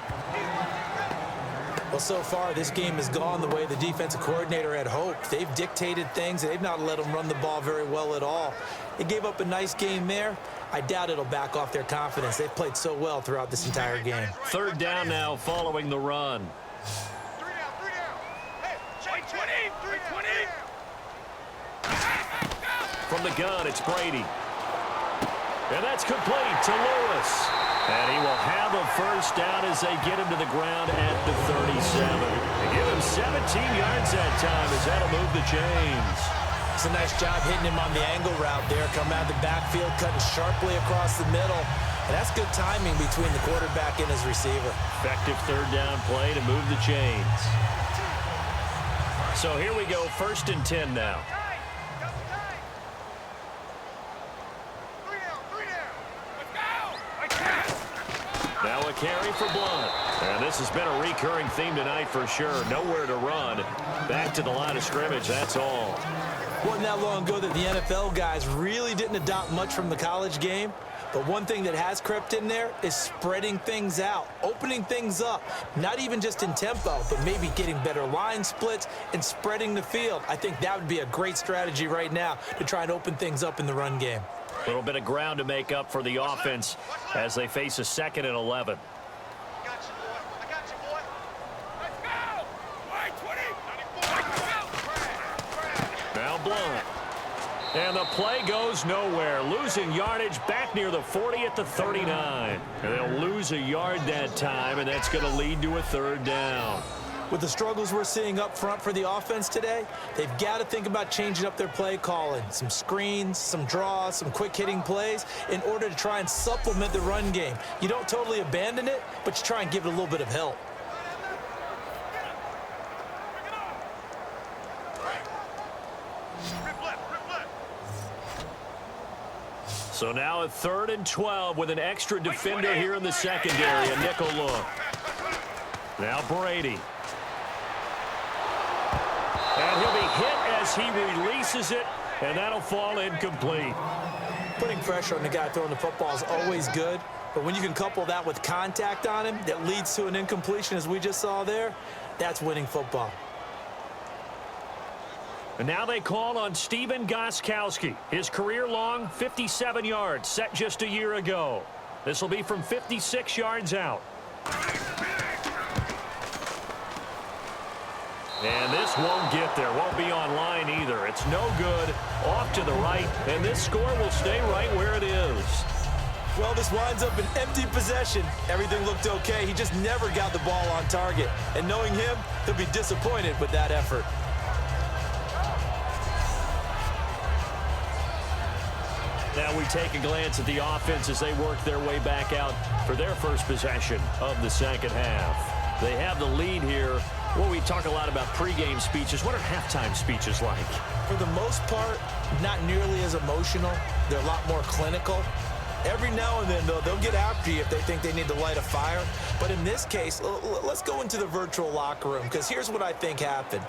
Well, so far, this game has gone the way the defensive coordinator had hoped. They've dictated things. They've not let them run the ball very well at all. They gave up a nice game there. I doubt it'll back off their confidence. They've played so well throughout this entire game. 3rd down now following the run. 3 down. Hey, 20. From the gun, it's Brady. And that's complete to Lewis. And he will have a first down as they get him to the ground at the 37. They give him 17 yards that time as that'll move the chains. It's a nice job hitting him on the angle route there. Coming out of the backfield, cutting sharply across the middle. And that's good timing between the quarterback and his receiver. Effective 3rd down play to move the chains. So here we go, 1st and 10 now. Now a carry for Blunt. And this has been a recurring theme tonight for sure. Nowhere to run. Back to the line of scrimmage, that's all. Wasn't that long ago that the NFL guys really didn't adopt much from the college game. But one thing that has crept in there is spreading things out, opening things up, not even just in tempo, but maybe getting better line splits and spreading the field. I think that would be a great strategy right now to try and open things up in the run game. A little bit of ground to make up for the offense as they face a 2nd and 11. Now Blunt. And the play goes nowhere. Losing yardage back near the 40 at the 39. And they'll lose a yard that time, and that's going to lead to a 3rd down. With the struggles we're seeing up front for the offense today, they've got to think about changing up their play calling. Some screens, some draws, some quick-hitting plays in order to try and supplement the run game. You don't totally abandon it, but you try and give it a little bit of help. So now a 3rd and 12 with an extra defender here in the secondary. A nickel look. Now Brady. And he'll be hit as he releases it, and that'll fall incomplete. Putting pressure on the guy throwing the football is always good, but when you can couple that with contact on him that leads to an incompletion, as we just saw there, that's winning football. And now they call on Stephen Gostkowski. His career-long 57 yards set just a year ago. This will be from 56 yards out. And this won't get there. Won't be online either. It's no good. Off to the right. And this score will stay right where it is. Well, this winds up an empty possession. Everything looked okay. He just never got the ball on target. And knowing him, he'll be disappointed with that effort. Now we take a glance at the offense as they work their way back out for their first possession of the 2nd half. They have the lead here. Well, we talk a lot about pregame speeches. What are halftime speeches like? For the most part, not nearly as emotional. They're a lot more clinical. Every now and then, though, they'll get after you if they think they need to light a fire. But in this case, let's go into the virtual locker room, because here's what I think happened.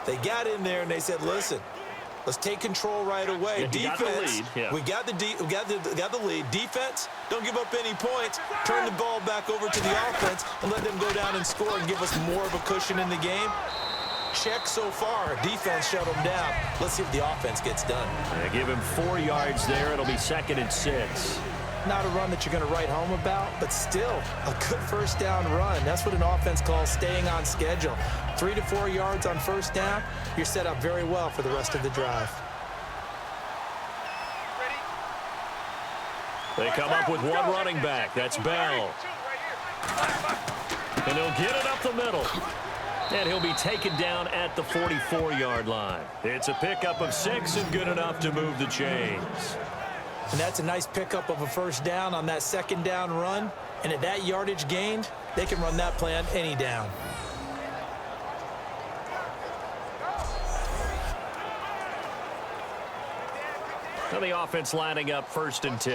They got in there and they said, listen, let's take control right away. Yeah, Defense, we got the lead. Defense, don't give up any points. Turn the ball back over to the offense and let them go down and score and give us more of a cushion in the game. Check so far. Defense shut them down. Let's see if the offense gets done. They give him 4 yards there. It'll be 2nd and 6. Not a run that you're going to write home about, but still a good 1st down run. That's what an offense calls staying on schedule. 3 to 4 yards on 1st down, you're set up very well for the rest of the drive. They come up with one running back. That's Bell. And he'll get it up the middle. And he'll be taken down at the 44-yard line. It's a pickup of 6 and good enough to move the chains. And that's a nice pickup of a 1st down on that 2nd down run. And at that yardage gained, they can run that play on any down. Now the offense lining up 1st and 10.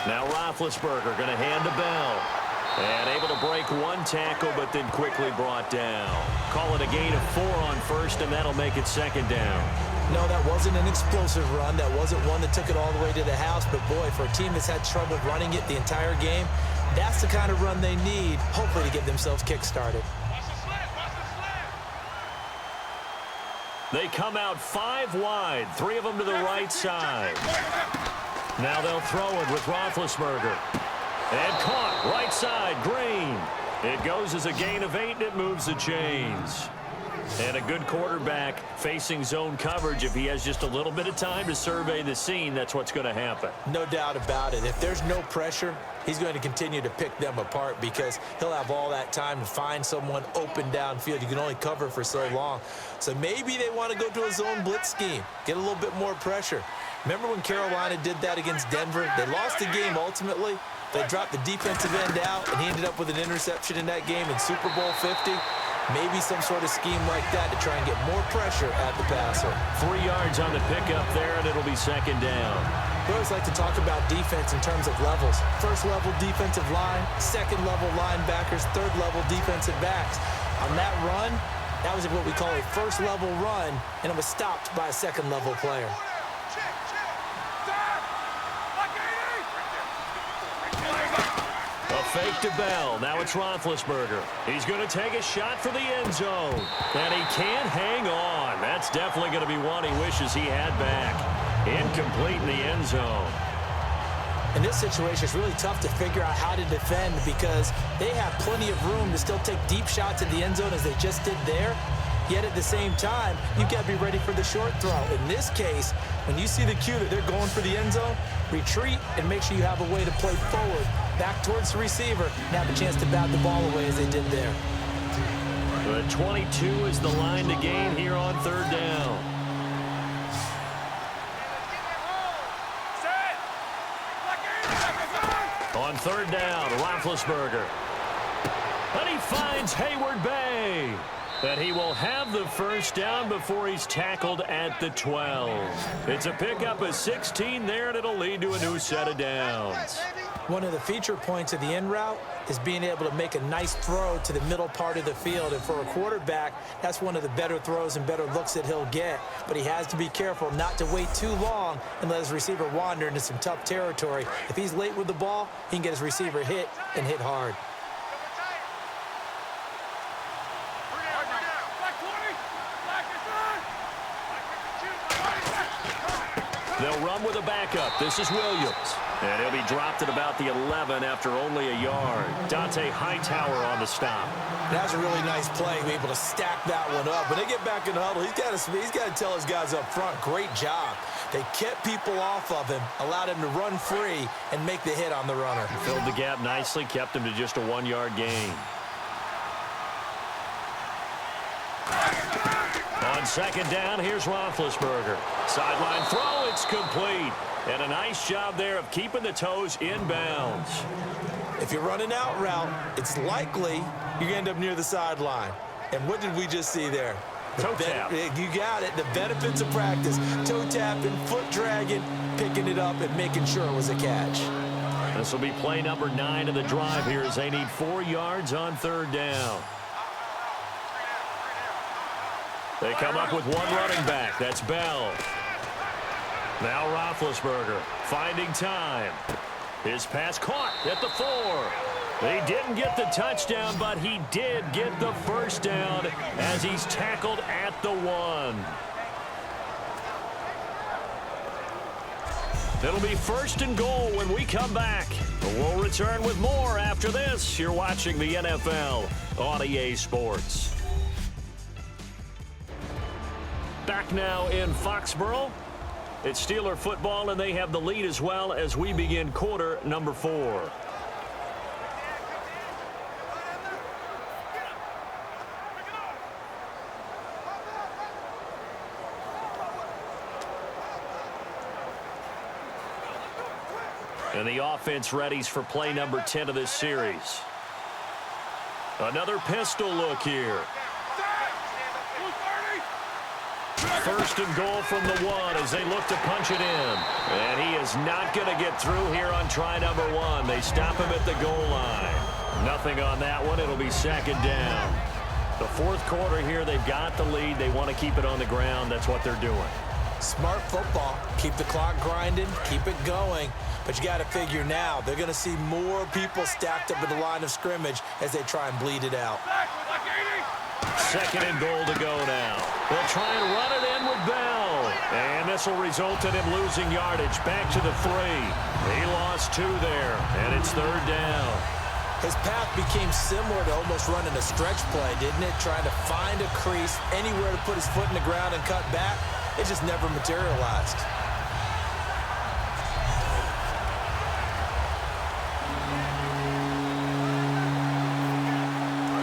Now Roethlisberger going to hand to Bell. And able to break one tackle, but then quickly brought down. Call it a gain of 4 on 1st, and that'll make it 2nd down. No, that wasn't an explosive run. That wasn't one that took it all the way to the house. But, boy, for a team that's had trouble running it the entire game, that's the kind of run they need, hopefully, to get themselves kick-started. They come out 5 wide, 3 of them to the right side. Now they'll throw it with Roethlisberger. And caught, right side, Green. It goes as a gain of 8, and it moves the chains. And a good quarterback facing zone coverage. If he has just a little bit of time to survey the scene, that's what's going to happen. No doubt about it. If there's no pressure, he's going to continue to pick them apart because he'll have all that time to find someone open downfield. You can only cover for so long. So maybe they want to go to a zone blitz scheme, get a little bit more pressure. Remember when Carolina did that against Denver? They lost the game ultimately. They dropped the defensive end out, and he ended up with an interception in that game in Super Bowl 50. Maybe some sort of scheme like that to try and get more pressure at the passer. 3 yards on the pickup there, and it'll be 2nd down. We always like to talk about defense in terms of levels. 1st level defensive line, 2nd level linebackers, 3rd level defensive backs. On that run, That was what we call a first-level run, and it was stopped by a second-level player. A fake to Bell. Now it's Roethlisberger. He's going to take a shot for the end zone. And he can't hang on. That's definitely going to be one he wishes he had back. Incomplete in the end zone. In this situation, it's really tough to figure out how to defend because they have plenty of room to still take deep shots at the end zone as they just did there. Yet at the same time, you've got to be ready for the short throw. In this case, when you see the cue that they're going for the end zone, retreat and make sure you have a way to play forward, back towards the receiver, and have a chance to bat the ball away as they did there. The 22 is the line to gain here on third down. On third down, Roethlisberger. And he finds Hayward Bay. And he will have the first down before he's tackled at the 12. It's a pickup of 16 there, and it'll lead to a new set of downs. One of the feature points of the in route is being able to make a nice throw to the middle part of the field. And for a quarterback, that's one of the better throws and better looks that he'll get. But he has to be careful not to wait too long and let his receiver wander into some tough territory. If he's late with the ball, he can get his receiver hit and hit hard. They'll run with a backup. This is Williams. And he'll be dropped at about the 11 after only a yard. Dante Hightower on the stop. That's a really nice play, be able to stack that one up. When they get back in the huddle, he's got to tell his guys up front, great job. They kept people off of him, allowed him to run free, and make the hit on the runner. Filled the gap nicely, kept him to just a 1-yard gain. On second down, here's Roethlisberger. Sideline throw, it's complete. And a nice job there of keeping the toes in bounds. If you're running out route, it's likely you're going to end up near the sideline. And what did we just see there? Toe tap. You got it. The benefits of practice. Toe tapping, foot dragging, picking it up, and making sure it was a catch. This will be play number 9 of the drive here as they need 4 yards on third down. They come up with one running back. That's Bell. Now Roethlisberger finding time. His pass caught at the 4. He didn't get the touchdown, but he did get the first down as he's tackled at the 1. It'll be first and goal when we come back. We'll return with more after this. You're watching the NFL on EA Sports. Back now in Foxborough. It's Steeler football, and they have the lead as well as we begin quarter number 4. And the offense readies for play number 10 of this series. Another pistol look here. First and goal from the 1 as they look to punch it in. And he is not going to get through here on try number 1. They stop him at the goal line. Nothing on that one. It'll be second down. The fourth quarter here, they've got the lead. They want to keep it on the ground. That's what they're doing. Smart football. Keep the clock grinding. Keep it going. But you got to figure now, they're going to see more people stacked up at the line of scrimmage as they try and bleed it out. Second and goal to go now. They'll try and run it in with Bell. And this will result in him losing yardage. Back to the 3. He lost 2 there, and it's third down. His path became similar to almost running a stretch play, didn't it? Trying to find a crease, anywhere to put his foot in the ground and cut back. It just never materialized.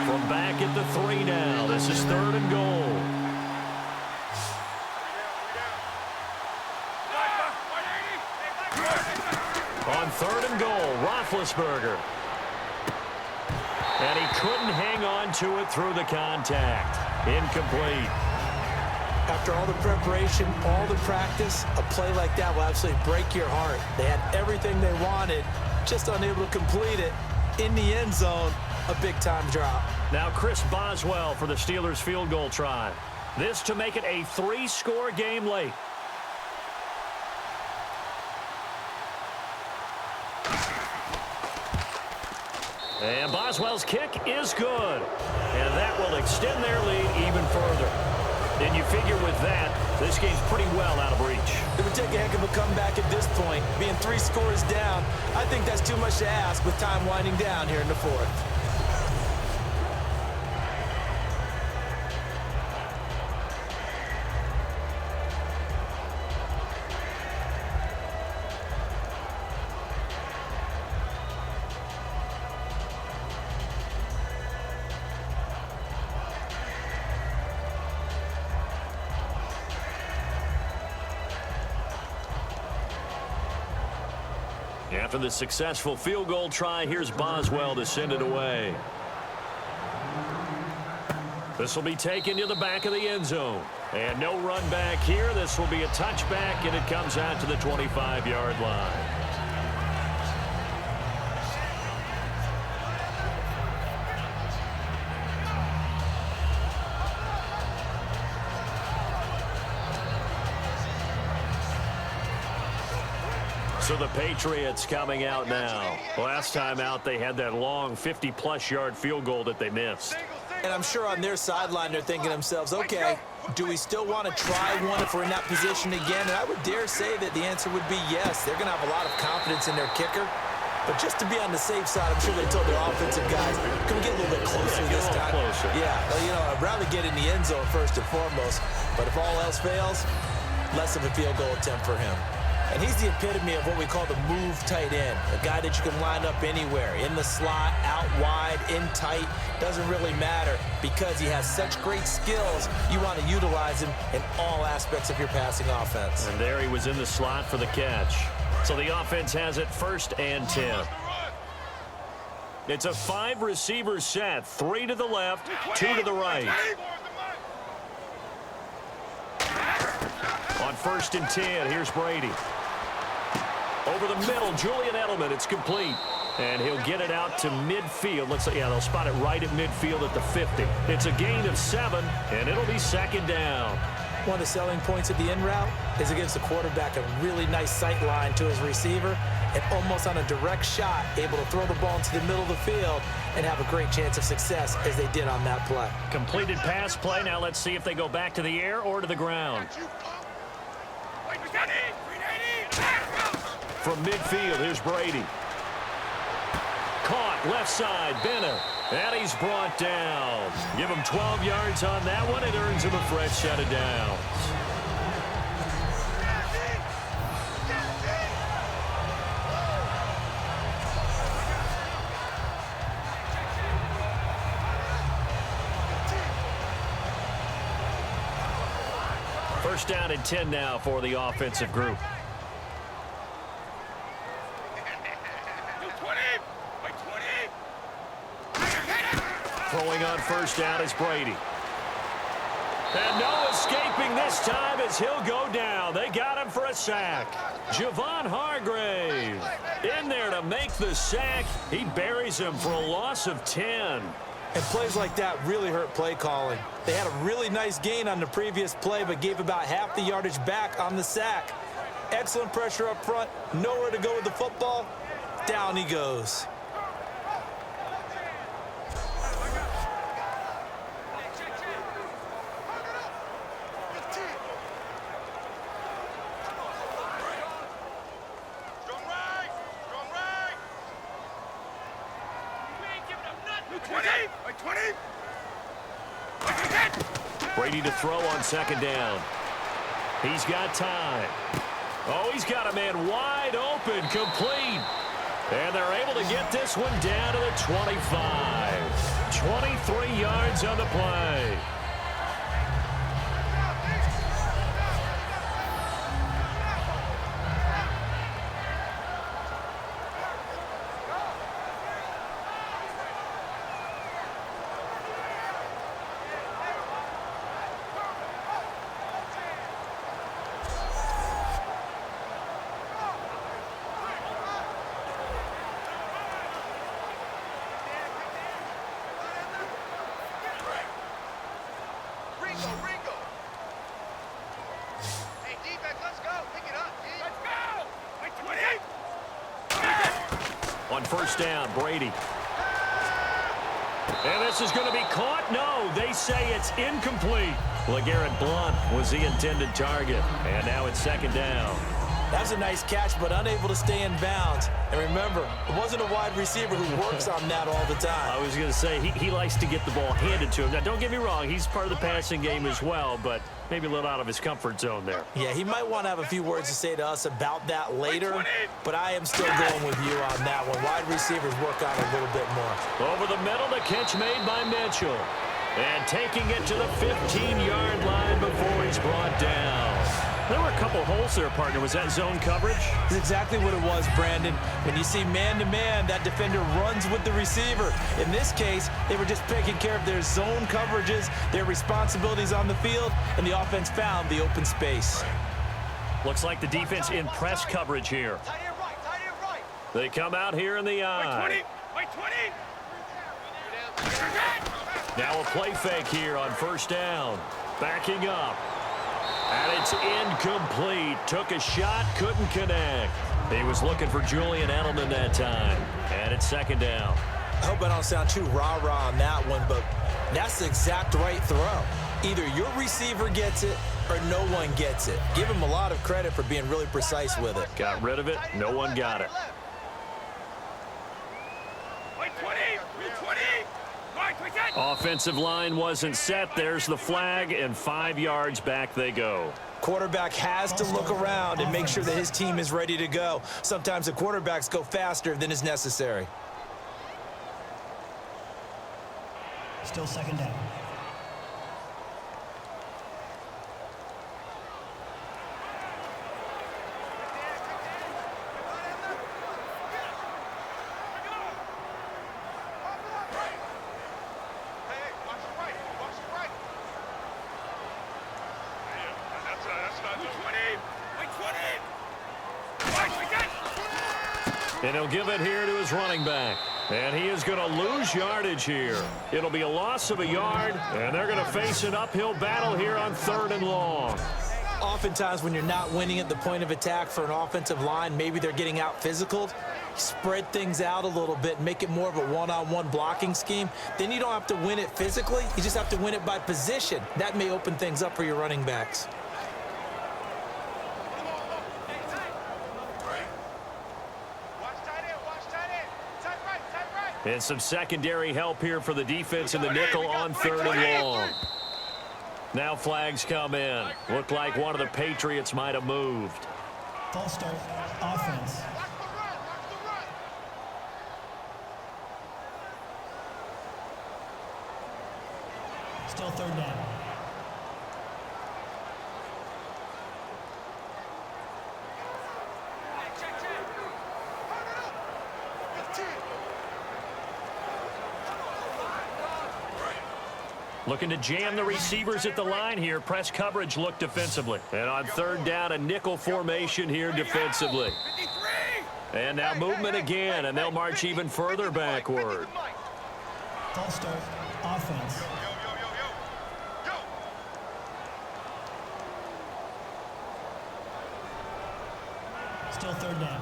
From back at the 3 now. This is third and goal. On third and goal, Roethlisberger. And he couldn't hang on to it through the contact. Incomplete. After all the preparation, all the practice, a play like that will absolutely break your heart. They had everything they wanted, just unable to complete it. In the end zone, a big-time drop. Now Chris Boswell for the Steelers field goal try. This to make it a 3-score game late. And Boswell's kick is good. And that will extend their lead even further. And you figure with that, this game's pretty well out of reach. It would take a heck of a comeback at this point. Being 3 scores down, I think that's too much to ask with time winding down here in the 4th. After the successful field goal try, here's Boswell to send it away. This will be taken to the back of the end zone. And no run back here. This will be a touchback, and it comes out to the 25-yard line. So the Patriots coming out now. Last time out, they had that long 50-plus yard field goal that they missed. And I'm sure on their sideline, they're thinking to themselves, okay, do we still want to try one if we're in that position again? And I would dare say that the answer would be yes. They're going to have a lot of confidence in their kicker. But just to be on the safe side, I'm sure they told their offensive guys, can we get a little bit closer this time? Closer. Yeah, well, you know, I'd rather get in the end zone first and foremost. But if all else fails, less of a field goal attempt for him. And he's the epitome of what we call the move tight end, a guy that you can line up anywhere, in the slot, out wide, in tight, doesn't really matter because he has such great skills. You want to utilize him in all aspects of your passing offense. And there he was in the slot for the catch. So the offense has it 1st and 10. It's a 5-receiver set, 3 to the left, 2 to the right. On 1st and 10, here's Brady. Over the middle, Julian Edelman, it's complete. And he'll get it out to midfield. Let's say, yeah, they'll spot it right at midfield at the 50. It's a gain of 7, and it'll be 2nd down. One of the selling points of the in route is it gives the quarterback a really nice sight line to his receiver and almost on a direct shot, able to throw the ball into the middle of the field and have a great chance of success as they did on that play. Completed pass play. Now let's see if they go back to the air or to the ground. From midfield, here's Brady. Caught, left side, Bennett. And he's brought down. Give him 12 yards on that one. It earns him a fresh set of downs. First down and 10 now for the offensive group. Throwing on first down is Brady. And no escaping this time as he'll go down. They got him for a sack. Javon Hargrave in there to make the sack. He buries him for a loss of 10. And plays like that really hurt play calling. They had a really nice gain on the previous play, but gave about half the yardage back on the sack. Excellent pressure up front. Nowhere to go with the football. Down he goes. Brady to throw on 2nd down. He's got time. Oh, he's got a man wide open, complete. And they're able to get this one down to the 25. 23 yards on the play. on first down. Brady. And this is going to be caught. No, they say it's incomplete. LeGarrette Blount was the intended target. And now it's second down. That was a nice catch, but unable to stay in bounds. And remember, it wasn't a wide receiver who works on that all the time. I was going to say, he likes to get the ball handed to him. Now, don't get me wrong. He's part of the passing game as well, but maybe a little out of his comfort zone there. Yeah, he might want to have a few words to say to us about that later, but I am still going with you on that one. Wide receivers work on it a little bit more. Over the middle, the catch made by Mitchell. And taking it to the 15-yard line before he's brought down. There were a couple holes there, partner. Was that zone coverage? That's exactly what it was, Brandon. When you see man-to-man, that defender runs with the receiver. In this case, they were just taking care of their zone coverages, their responsibilities on the field, and the offense found the open space. Looks like the defense in press coverage here. They come out here in the eye. Now a play fake here on first down. Backing up. And it's incomplete. Took a shot, couldn't connect. He was looking for Julian Edelman that time. And it's second down. I hope I don't sound too rah-rah on that one, but that's the exact right throw. Either your receiver gets it or no one gets it. Give him a lot of credit for being really precise with it. Got rid of it. No one got it. Offensive line wasn't set. There's the flag, and 5 yards back they go. Quarterback has to look around and make sure that his team is ready to go. Sometimes the quarterbacks go faster than is necessary. Still second down. And he'll give it here to his running back. And he is going to lose yardage here. It'll be a loss of a yard, and they're going to face an uphill battle here on 3rd and long. Oftentimes when you're not winning at the point of attack for an offensive line, maybe they're getting out physical. Spread things out a little bit, make it more of a one-on-one blocking scheme. Then you don't have to win it physically. You just have to win it by position. That may open things up for your running backs. And some secondary help here for the defense in the nickel on 3rd and long. Now flags come in. Looked like one of the Patriots might have moved. False start, offense. Still 3rd down. Looking to jam the receivers at the line here. Press coverage look defensively. And on 3rd down, a nickel formation here defensively. And now movement again, and they'll march even further backward. False start, offense. Still 3rd down.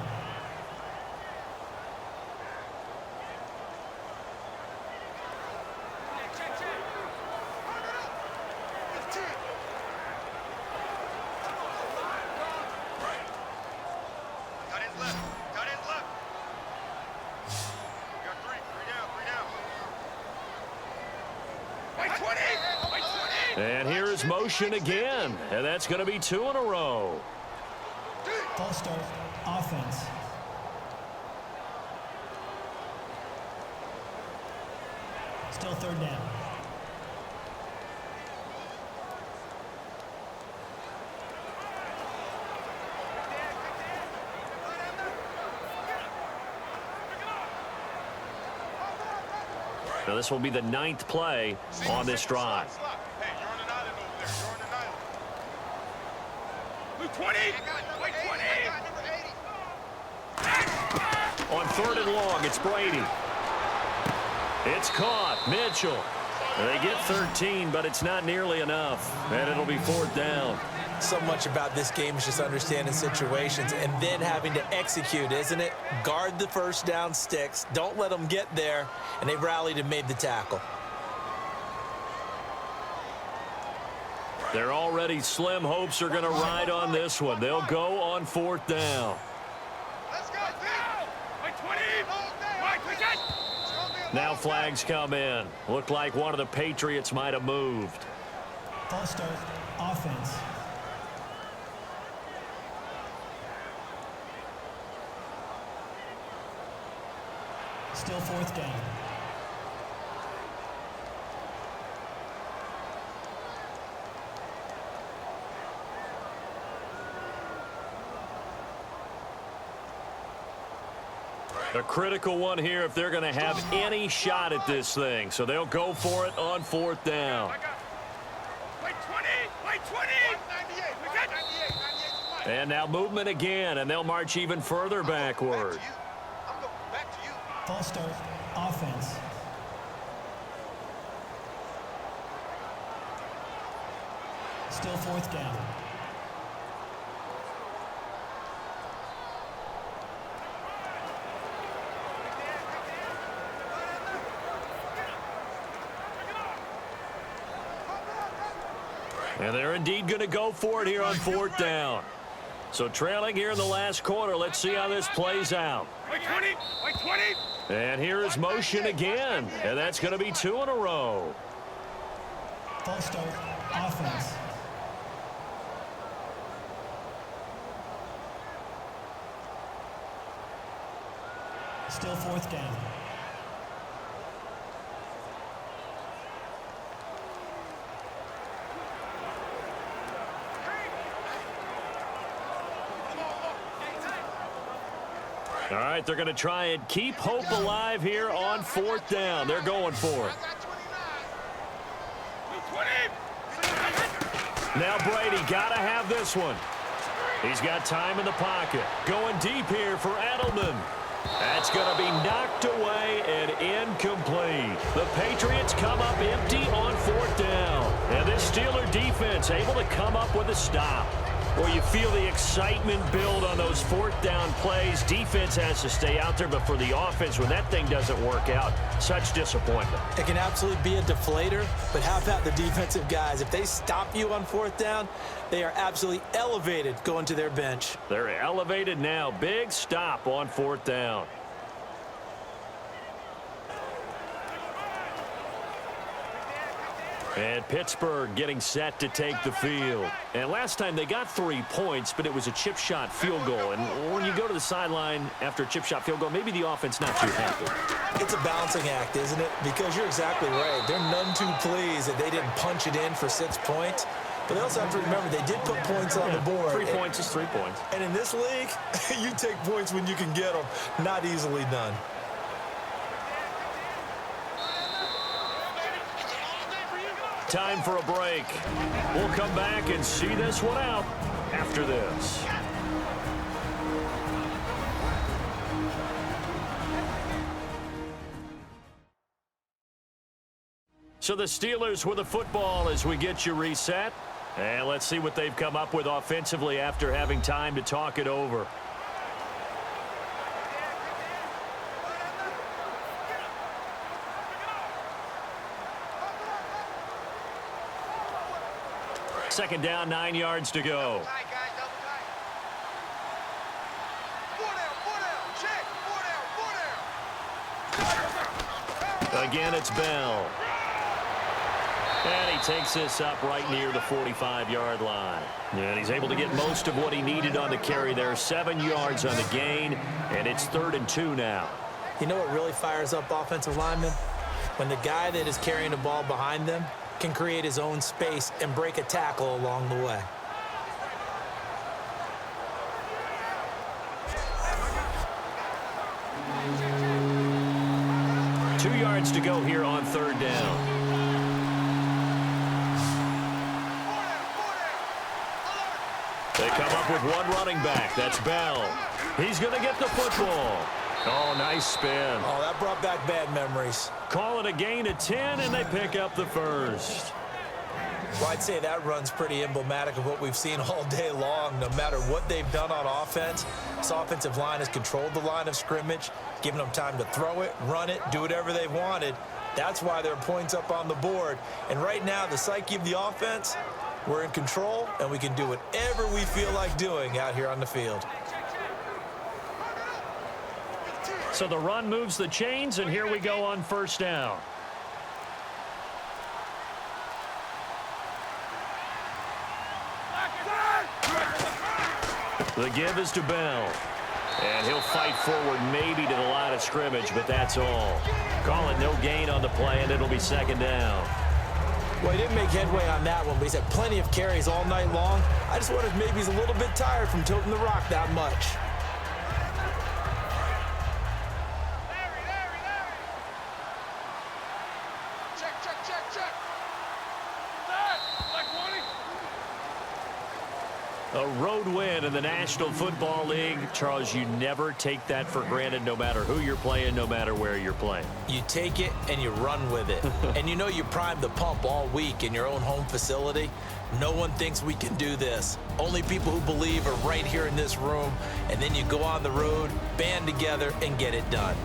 And here's motion again, and that's going to be 2 in a row. False start, offense. Still 3rd down. Now this will be the 9th play on this drive. On 3rd and long, it's Brady. It's caught. Mitchell. They get 13, but it's not nearly enough, and it'll be 4th down. So much about this game is just understanding situations and then having to execute, isn't it? Guard the first down sticks. Don't let them get there, and they rallied and made the tackle. They're already slim hopes are going to ride on this one. They'll go on 4th down. Let's go, Bill! Wait, 20! Now flags come in. Looked like one of the Patriots might have moved. False start, offense. Still 4th down. A critical one here if they're going to have any shot at this thing. So they'll go for it on 4th down. Wait, 20! Wait, 20! 98! And now movement again, and they'll march even further backward. I'm going back to you. False start, offense. Still 4th down. And they're indeed going to go for it here on 4th down. So trailing here in the last quarter. Let's see how this plays out. Wait, 20! Wait, 20! And here is motion again. And that's going to be 2 in a row. False start, offense. Still 4th down. All right, they're going to try and keep hope alive here on 4th down. They're going for it. Now Brady got to have this one. He's got time in the pocket. Going deep here for Edelman. That's going to be knocked away and incomplete. The Patriots come up empty on 4th down. And this Steeler defense able to come up with a stop. Well, you feel the excitement build on those 4th down plays. Defense has to stay out there, but for the offense, when that thing doesn't work out, such disappointment. It can absolutely be a deflator, but how about the defensive guys? If they stop you on 4th down, they are absolutely elevated going to their bench. They're elevated now. Big stop on 4th down. And Pittsburgh getting set to take the field. And last time they got 3 points, but it was a chip shot field goal. And when you go to the sideline after a chip shot field goal, maybe the offense not too happy. It's a balancing act, isn't it? Because you're exactly right. They're none too pleased that they didn't punch it in for 6 points. But they also have to remember they did put points on the board. 3 points is 3 points. And in this league, you take points when you can get them. Not easily done. Time for a break. We'll come back and see this one out after this. So the Steelers with the football as we get you reset. And let's see what they've come up with offensively after having time to talk it over. Second down, 9 yards to go. Again, it's Bell. And he takes this up right near the 45-yard line. And he's able to get most of what he needed on the carry there. 7 yards on the gain, and it's 3rd and 2 now. You know what really fires up offensive linemen? When the guy that is carrying the ball behind them can create his own space and break a tackle along the way. Two yards to go here on 3rd down. They come up with one running back. That's Bell. He's going to get the football. Oh, nice spin. Oh, that brought back bad memories. Call it a gain of 10, and they pick up the first. Well, I'd say that run's pretty emblematic of what we've seen all day long. No matter what they've done on offense, this offensive line has controlled the line of scrimmage, given them time to throw it, run it, do whatever they wanted. That's why there are points up on the board. And right now, the psyche of the offense, we're in control, and we can do whatever we feel like doing out here on the field. So the run moves the chains, and here we go on first down. The give is to Bell. And he'll fight forward maybe to the line of scrimmage, but that's all. Call it no gain on the play, and it'll be second down. Well, he didn't make headway on that one, but he's had plenty of carries all night long. I just wonder if maybe he's a little bit tired from tilting the rock that much. A road win in the National Football League. Charles, you never take that for granted, no matter who you're playing, no matter where you're playing. You take it and you run with it. And you know you primed the pump all week in your own home facility. No one thinks we can do this. Only people who believe are right here in this room. And then you go on the road, band together, and get it done.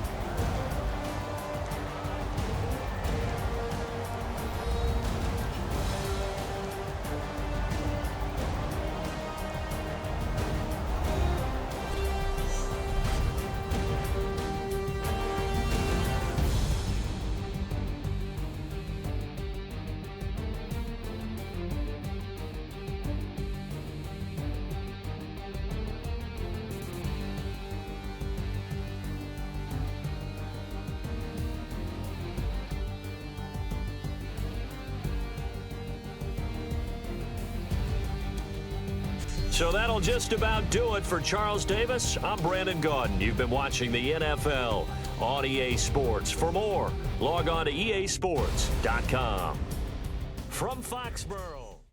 So that'll just about do it for Charles Davis. I'm Brandon Gaudin. You've been watching the NFL on EA Sports. For more, log on to easports.com. From Foxborough.